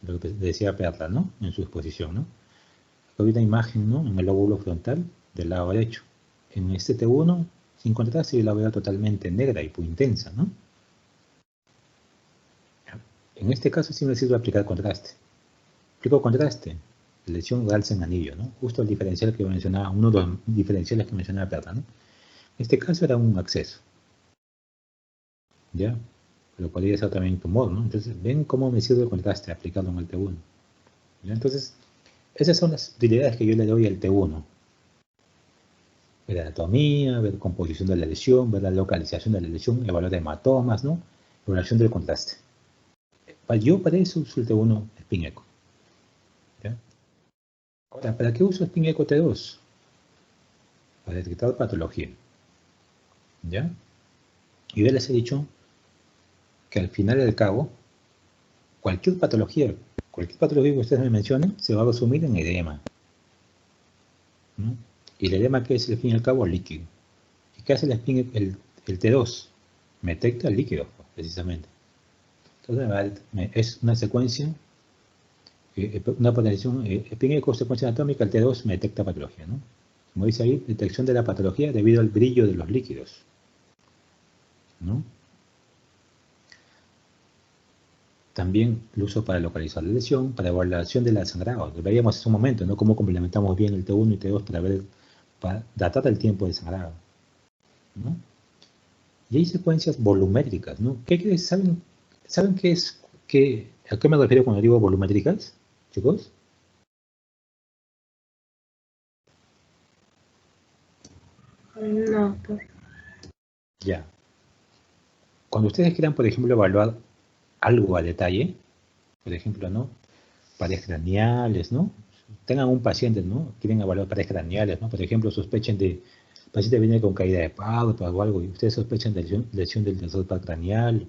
S1: Lo que decía Perla, ¿no? En su exposición, ¿no? Hay una imagen, ¿no? En el lóbulo frontal del lado derecho. En este T1, sin contraste, yo la veo totalmente negra y muy intensa, ¿no? En este caso sí me sirve aplicar contraste. Aplico contraste, lesión realza en anillo, ¿no? Justo el diferencial que mencionaba, uno de los diferenciales que mencionaba Perla, ¿no? En este caso era un acceso. ¿Ya? Pero podría ser también tumor, ¿no? Entonces, ven cómo me sirve el contraste aplicado en el T1. ¿Ya? Entonces, esas son las utilidades que yo le doy al T1. Ver anatomía, ver composición de la lesión, ver la localización de la lesión, evaluar hematomas, ¿no? Evaluación del contraste. Yo para eso uso el T1 Spin Echo. ¿Ya? Ahora, ¿para qué uso Spin Echo T2? Para detectar patología. ¿Ya? Y yo les he dicho que al final del cabo, cualquier patología Cualquier patología que ustedes me mencionen se va a resumir en edema, ¿no? Y el edema, ¿qué es al fin y al cabo? El líquido. ¿Y qué hace el T2? Me detecta el líquido, precisamente. Entonces es una secuencia, una potenciación, pequeña consecuencia anatómica, el T2 me detecta patología, ¿no? Como dice ahí, detección de la patología debido al brillo de los líquidos, ¿no? También el uso para localizar la lesión, para evaluación del sangrado. Lo veíamos hace un momento, ¿no? Cómo complementamos bien el T1 y T2 para datar el tiempo de sangrado, ¿no? Y hay secuencias volumétricas, ¿no? ¿Saben qué es? ¿A qué me refiero cuando digo volumétricas, chicos?
S8: No, pues.
S1: Ya. Cuando ustedes quieran, por ejemplo, evaluar algo a detalle, por ejemplo, ¿no? Paredes craneales, ¿no? Tengan un paciente, ¿no? Quieren evaluar paredes craneales, ¿no? Por ejemplo, sospechen de... El paciente viene con caída de párpado o algo y ustedes sospechan de lesión del tercer par craneal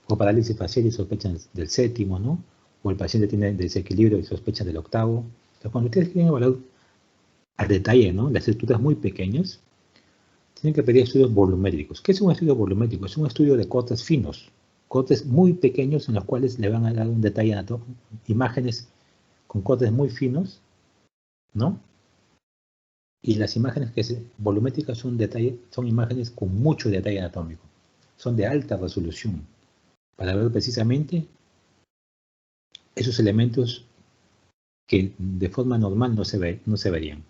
S1: o parálisis facial y sospechan del séptimo, ¿no? O el paciente tiene desequilibrio y sospechan del octavo. Entonces, cuando ustedes quieren evaluar a detalle, ¿no? Las estructuras muy pequeñas, tienen que pedir estudios volumétricos. ¿Qué es un estudio volumétrico? Es un estudio de cortes finos, cortes muy pequeños en los cuales le van a dar un detalle anatómico, imágenes con cortes muy finos, ¿no? Y las imágenes volumétricas son imágenes con mucho detalle anatómico. Son de alta resolución para ver precisamente esos elementos que de forma normal no se verían.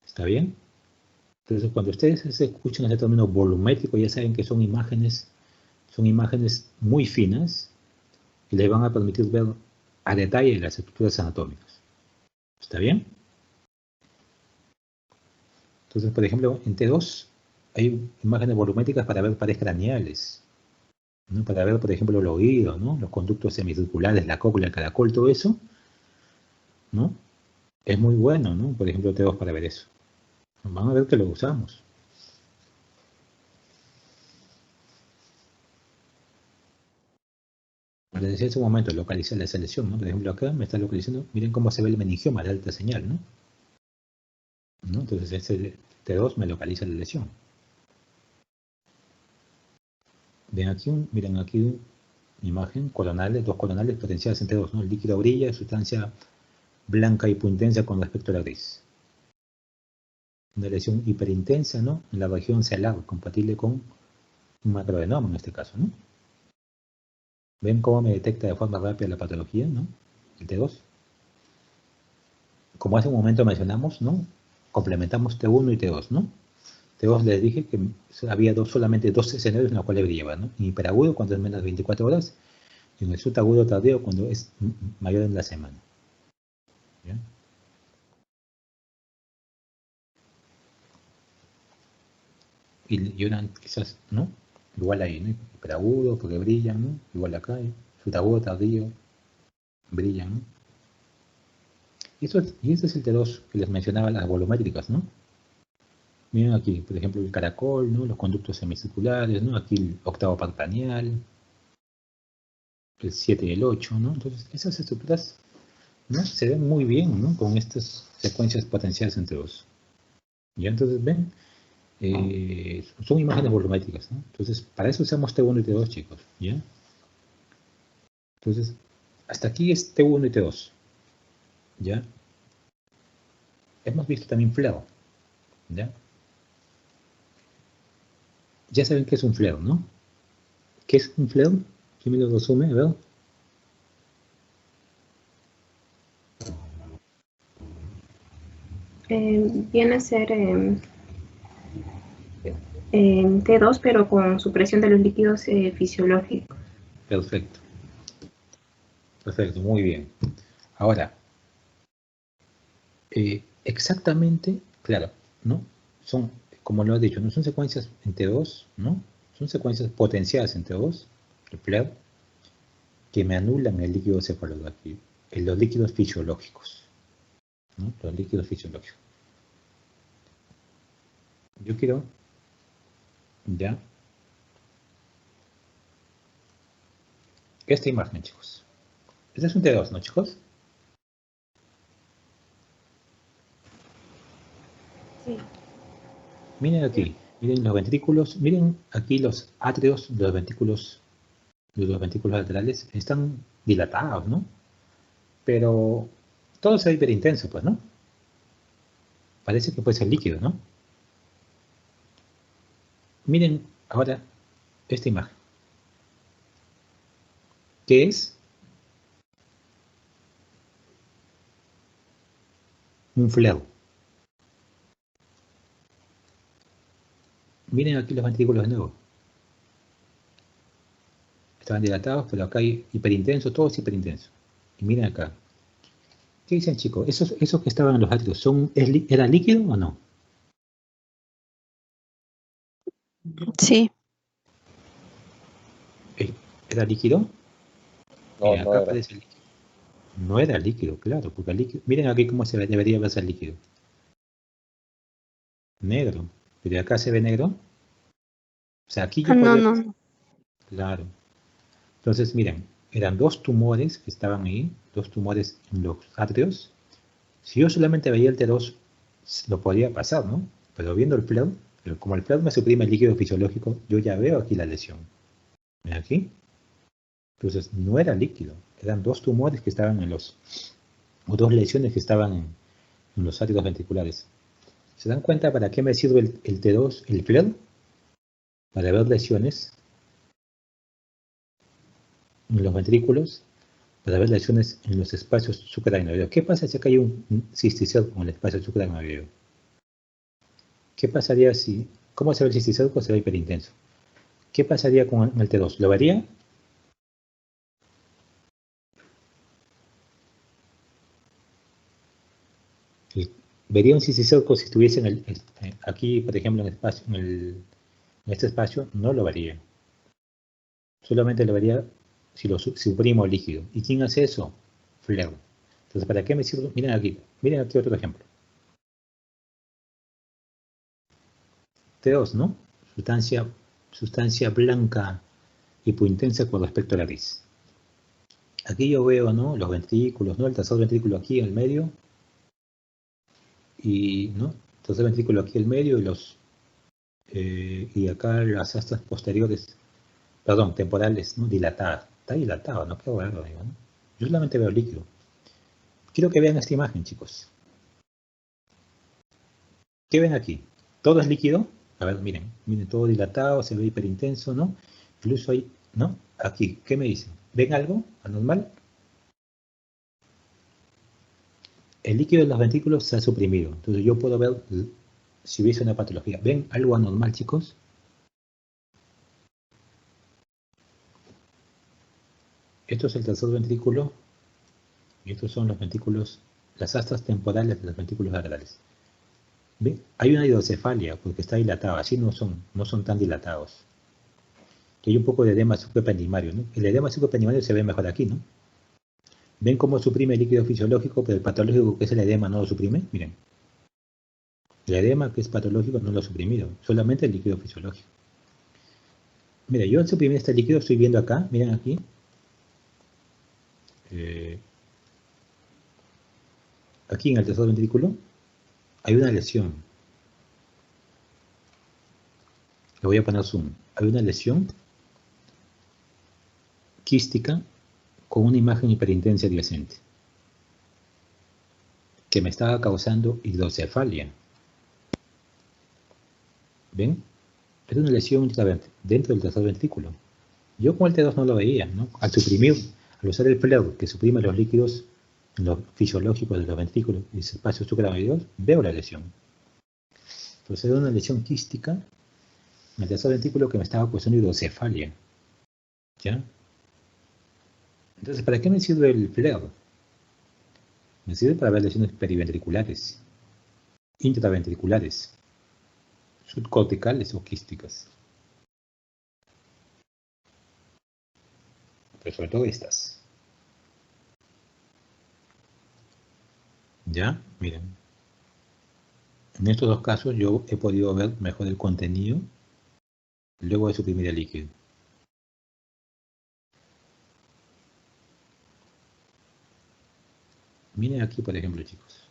S1: ¿Está bien? Entonces, cuando ustedes escuchan ese término volumétrico, ya saben que son imágenes muy finas y les van a permitir ver a detalle las estructuras anatómicas. ¿Está bien? Entonces, por ejemplo, en T2 hay imágenes volumétricas para ver paredes craneales, ¿no? Para ver, por ejemplo, el oído, ¿no? Los conductos semicirculares, la cóclea, el caracol, todo eso, ¿no? Es muy bueno, ¿no? Por ejemplo, T2 para ver eso. Van a ver que lo usamos. Les decía hace un momento, localizar la selección, ¿no? Por ejemplo, acá me está localizando, miren cómo se ve el meningioma de alta señal, ¿no? Entonces, ese T2 me localiza la lesión. Miren aquí una imagen, coronales, dos coronales potenciadas en T2, ¿no? El líquido brilla, sustancia blanca y hipointensa con respecto a la gris. Una lesión hiperintensa, ¿no? En la región celular, compatible con un macroadenoma en este caso, ¿no? ¿Ven cómo me detecta de forma rápida la patología, ¿no? El T2. Como hace un momento mencionamos, ¿no? Complementamos T1 y T2, ¿no? T2 les dije que había solamente dos escenarios en los cuales brillaba, ¿no? En hiperagudo cuando es menos de 24 horas y en el subagudo tardío cuando es mayor en la semana. ¿Ya? Y una quizás, ¿no? Igual ahí, ¿no? Hiperagudo porque brillan, ¿no? Igual acá, subagudo tardío, brillan, ¿no? Y este es el T2 que les mencionaba, las volumétricas, ¿no? Miren aquí, por ejemplo, el caracol, ¿no? Los conductos semicirculares, ¿no? Aquí el octavo par craneal, el 7 y el 8, ¿no? Entonces, esas estructuras, ¿no? Se ven muy bien, ¿no? Con estas secuencias potenciales entre dos. ¿Ya? Entonces, ven, son imágenes volumétricas, ¿no? Entonces, para eso usamos T1 y T2, chicos, ¿ya? Entonces, hasta aquí es T1 y T2, ¿ya? Hemos visto también flare, ¿ya? Ya saben qué es un flare, ¿no? ¿Qué es un flare? ¿Quién me lo resume? A ver.
S8: Viene a ser T2, pero con supresión de los líquidos fisiológicos.
S1: Perfecto. Perfecto, muy bien. Ahora, exactamente, claro, ¿no? Son, como lo he dicho, no son secuencias en T2, ¿no? Son secuencias potenciadas en T2, el flare, que me anulan el líquido cefalorraquídeo, los líquidos fisiológicos, ¿no? Los líquidos fisiológicos. Yo quiero, ya, esta imagen, chicos. Este es un T2, ¿no, chicos?
S6: Sí.
S1: Miren aquí, miren los ventrículos, miren aquí los atrios de los ventrículos laterales están dilatados, ¿no? Pero todo se ve hiperintenso, pues, ¿no? Parece que puede ser líquido, ¿no? Miren ahora esta imagen. ¿Qué es? Un flare. Miren aquí los ventrículos de nuevo. Estaban dilatados, pero acá hay hiperintenso, todo es hiperintenso. Y miren acá. ¿Qué dicen, chicos? ¿Esos que estaban en los atrios, ¿era líquido o no?
S2: Sí.
S1: ¿Era líquido?
S3: No,
S1: Miren,
S3: no
S1: acá
S3: era.
S1: aparece líquido. No era líquido, claro, porque el líquido... Miren aquí cómo se debería verse el líquido. Negro. Pero acá se ve negro. O sea, aquí yo
S2: No,
S1: podría...
S2: no.
S1: Claro. Entonces, miren, eran dos tumores que estaban ahí, dos tumores en los atrios. Si yo solamente veía el T2, lo podría pasar, ¿no? Pero viendo el flare, como el flare me suprime el líquido fisiológico, yo ya veo aquí la lesión. ¿Ven aquí? Entonces, no era líquido. Eran dos tumores que estaban en los... o dos lesiones que estaban en los atrios ventriculares. ¿Se dan cuenta para qué me sirve el T2, el flare? Para ver lesiones en los ventrículos, para ver lesiones en los espacios suprarrenales. ¿Qué pasa si acá hay un cisticerco en el espacio suprarrenal? ¿Qué pasaría si... ¿Cómo se ve el cisticerco? Se ve hiperintenso. ¿Qué pasaría con el T2? ¿Lo vería? ¿Vería un cisticerco si estuviese aquí, por ejemplo, en este espacio? No lo vería. Solamente lo vería si lo suprimo líquido. ¿Y quién hace eso? Flare. Entonces, ¿para qué me sirve? Miren aquí otro ejemplo. T2, ¿no? Sustancia blanca hipointensa con respecto a la raíz. Aquí yo veo, ¿no? Los ventrículos, ¿no? El tercer ventrículo aquí en el medio. Y, ¿no? El tercer ventrículo aquí en el medio y acá las astas posteriores, perdón, temporales, ¿no? Dilatadas. Está dilatado, ¿no? Qué raro, digo, ¿no? Yo solamente veo líquido. Quiero que vean esta imagen, chicos. ¿Qué ven aquí? ¿Todo es líquido? A ver, miren todo dilatado, se ve hiperintenso, ¿no? Incluso hay, ¿no? Aquí, ¿qué me dicen? ¿Ven algo anormal? El líquido de los ventrículos se ha suprimido. Entonces yo puedo ver si hubiese una patología. ¿Ven algo anormal, chicos? Esto es el tercer ventrículo y estos son los ventrículos, las astas temporales de los ventrículos laterales. ¿Ven? Hay una hidrocefalia porque está dilatada. Así no son tan dilatados. Y hay un poco de edema suprapendimario, ¿no? El edema suprapendimario se ve mejor aquí, ¿no? ¿Ven cómo suprime el líquido fisiológico, pero el patológico que es el edema no lo suprime? Miren. El edema que es patológico no lo ha suprimido, solamente el líquido fisiológico. Mira, yo al suprimir este líquido estoy viendo acá, miren aquí. Aquí en el tercer ventrículo hay una lesión. Le voy a poner zoom. Hay una lesión quística con una imagen hiperintensa adyacente que me estaba causando hidrocefalia. ¿Ven? Es una lesión dentro del tercer ventrículo. Yo con el T2 no lo veía, ¿no? Al usar el flare que suprime los líquidos los fisiológicos de los ventrículos y los espacios suprarrenales, veo la lesión. Entonces era una lesión quística en el tercer ventrículo que me estaba causando hidrocefalia. ¿Ya? Entonces, ¿para qué me sirve el flare? Me sirve para ver lesiones periventriculares, intraventriculares, subcorticales o quísticas. Pero sobre todo estas. ¿Ya? Miren. En estos dos casos yo he podido ver mejor el contenido luego de suprimir el líquido. Miren aquí, por ejemplo, chicos.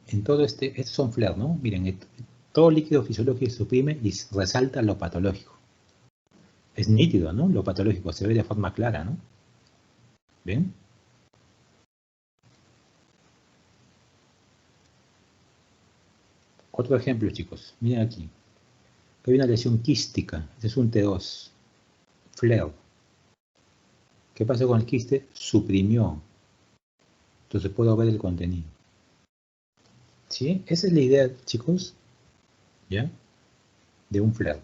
S1: En todo estos son flares, ¿no? Miren, todo líquido fisiológico se suprime y resalta lo patológico. Es nítido, ¿no? Lo patológico se ve de forma clara, ¿no? ¿Ven? Otro ejemplo, chicos. Miren aquí. Hay una lesión quística. Este es un T2. Flare. ¿Qué pasó con el quiste? Suprimió. Entonces puedo ver el contenido. ¿Sí? Esa es la idea, chicos, ¿ya? De un flare.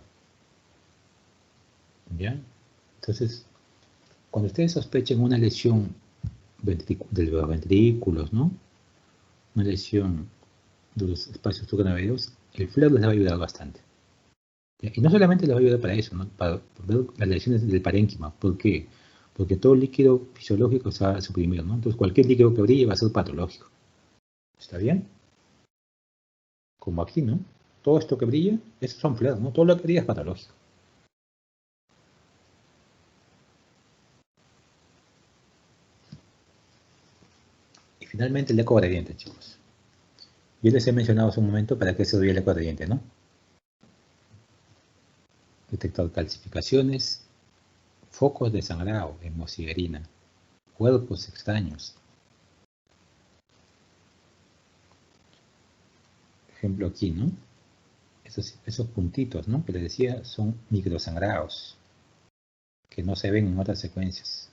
S1: ¿Ya? Entonces, cuando ustedes sospechen una lesión de los ventrículos, ¿no? Una lesión de los espacios sucranioideos, el flare les va a ayudar bastante. ¿Ya? Y no solamente les va a ayudar para eso, ¿no? Para ver las lesiones del parénquima. ¿Por qué? Porque todo líquido fisiológico se va a suprimir, ¿no? Entonces cualquier líquido que brille va a ser patológico. ¿Está bien? Como aquí, ¿no? Todo esto que brilla, esos son flares, ¿no? Todo lo que brilla es patológico. Y finalmente el eco gradiente, chicos. Yo les he mencionado hace un momento para qué servía el eco gradiente, ¿no? Detectar calcificaciones, focos de sangrado, hemosiderina, cuerpos extraños. Ejemplo aquí, ¿no? Esos puntitos, ¿no? Que les decía son microsangrados, que no se ven en otras secuencias.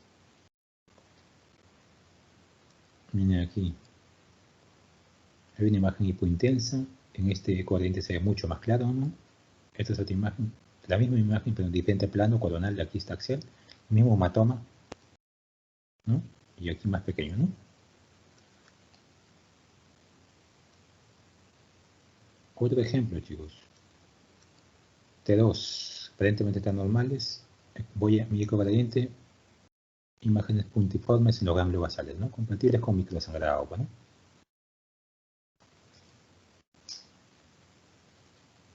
S1: Miren aquí. Hay una imagen hipointensa. En este eco gradiente se ve mucho más claro, ¿no? Esta es otra imagen. La misma imagen, pero en diferente plano coronal. Aquí está axial. El mismo hematoma, ¿no? Y aquí más pequeño, ¿no? Otro ejemplo, chicos. T2, aparentemente están normales. Voy a mi eco gradiente. Imágenes puntiformes en los ganglios basales, ¿no? Compatibles con microsangrado, ¿no?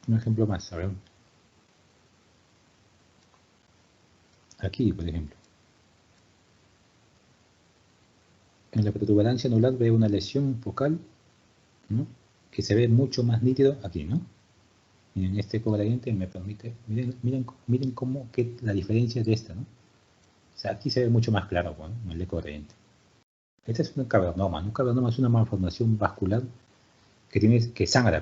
S1: Un ejemplo más, a ver. Aquí, por ejemplo. En la protuberancia anular veo una lesión focal, ¿no? Que se ve mucho más nítido aquí, ¿no? Miren, este eco gradiente me permite, miren cómo que la diferencia de esta, ¿no? O sea, aquí se ve mucho más claro, ¿no? En el eco gradiente. Este es un cavernoma, ¿no? Un cavernoma es una malformación vascular que sangra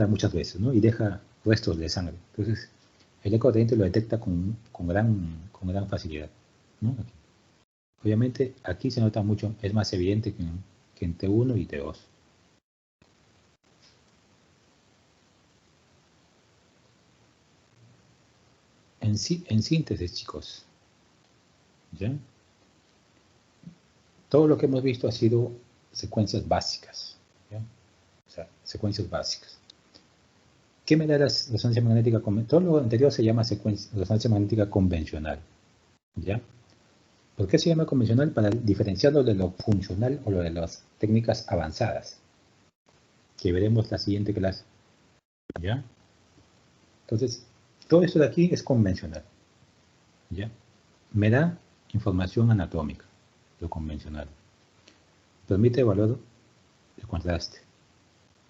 S1: muchas veces, ¿no? Y deja restos de sangre. Entonces, el eco gradiente lo detecta con gran facilidad, ¿no? Aquí. Obviamente, aquí se nota mucho, es más evidente que en T1 y T2. En síntesis, chicos, ¿ya? Todo lo que hemos visto ha sido secuencias básicas, ¿ya? O sea, secuencias básicas. ¿Qué me da la resonancia magnética convencional? Todo lo anterior se llama resonancia magnética convencional, ¿ya? ¿Por qué se llama convencional? Para diferenciarlo de lo funcional o lo de las técnicas avanzadas, que veremos la siguiente clase, ¿ya? Entonces, todo esto de aquí es convencional, ¿ya? Me da información anatómica, lo convencional. Permite evaluar el contraste,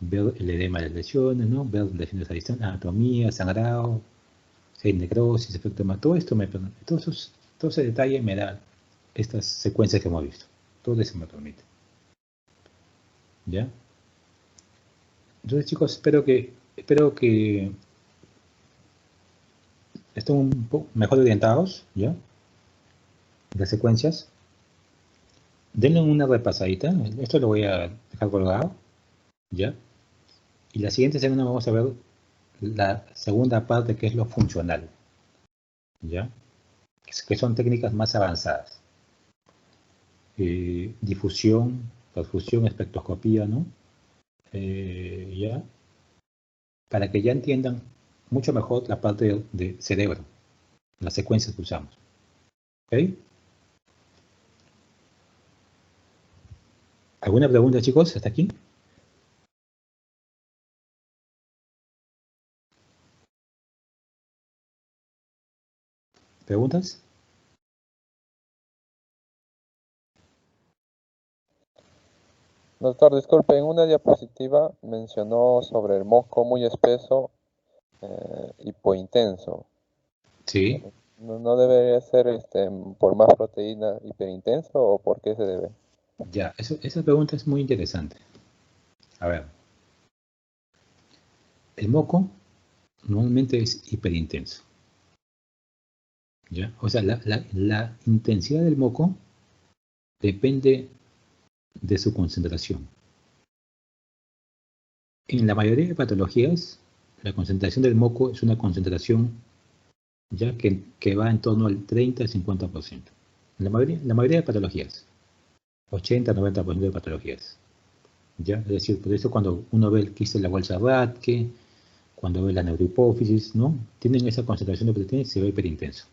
S1: ver el edema de las lesiones, ¿no? Ver lesiones a distancia, anatomía, sangrado, si hay necrosis, efecto de todo esto me permite, todo ese detalle me da estas secuencias que hemos visto. Todo eso me permite. ¿Ya? Entonces, chicos, espero que estén un poco mejor orientados, ¿ya? Las secuencias. Denle una repasadita. Esto lo voy a dejar colgado, ¿ya? Y la siguiente semana vamos a ver la segunda parte, que es lo funcional, ¿ya? Que son técnicas más avanzadas. Difusión, perfusión, espectroscopía, ¿no? ¿Ya? Para que ya entiendan mucho mejor la parte de cerebro, las secuencias que usamos. ¿Ok? ¿Alguna pregunta, chicos, hasta aquí? ¿Preguntas?
S3: Doctor, disculpe, en una diapositiva mencionó sobre el moco muy espeso, hipointenso.
S1: Sí,
S3: ¿No debería ser por más proteína hiperintenso o por qué se debe?
S1: ya, esa pregunta es muy interesante. A ver, el moco normalmente es hiperintenso. ¿Ya? O sea, la intensidad del moco depende de su concentración. En la mayoría de patologías, la concentración del moco es una concentración ya que va en torno al 30 al 50%. La mayoría de patologías, 80-90% de patologías. ¿Ya? Es decir, por eso cuando uno ve el quiste de la bolsa Rathke, cuando ve la neurohipófisis, ¿no? Tienen esa concentración de proteína y se ve hiperintenso.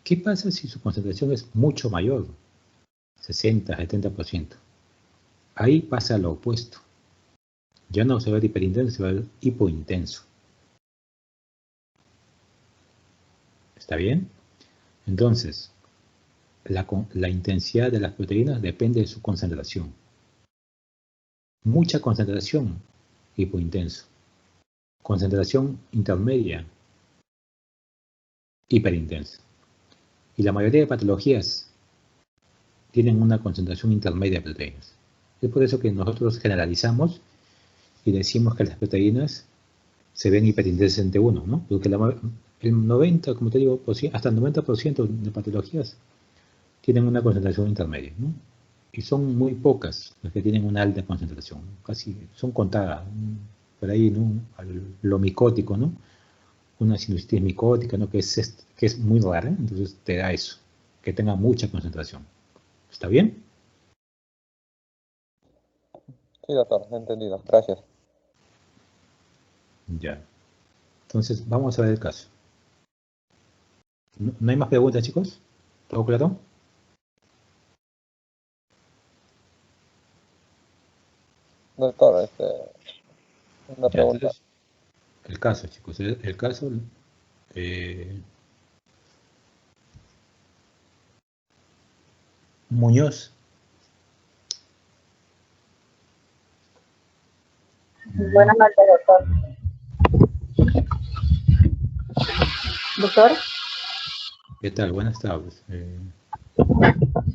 S1: ¿Qué pasa si su concentración es mucho mayor? 60-70%. Ahí pasa lo opuesto. Ya no se va a ver hiperintenso, se va a ver hipointenso. ¿Está bien? Entonces, la intensidad de las proteínas depende de su concentración. Mucha concentración, hipointenso. Concentración intermedia, hiperintenso. Y la mayoría de patologías tienen una concentración intermedia de proteínas. Es por eso que nosotros generalizamos y decimos que las proteínas se ven hiperintensas en T1, ¿no? Porque el 90, como te digo, hasta el 90% de patologías tienen una concentración intermedia, ¿no? Y son muy pocas las que tienen una alta concentración, casi son contadas, por ahí, ¿no? Lo micótico, ¿no? Una sinusitis micótica, ¿no? Que es muy rara, entonces te da eso, que tenga mucha concentración. ¿Está bien?
S3: Sí, doctor, entendido. Gracias.
S1: Ya. Entonces, vamos a ver el caso. ¿No hay más preguntas, chicos? ¿Todo claro?
S3: Doctor, una
S1: Ya,
S3: pregunta.
S1: entonces, el caso, chicos. El caso... Muñoz.
S5: Buenas noches, doctor. Doctor.
S1: ¿Qué tal? Buenas tardes.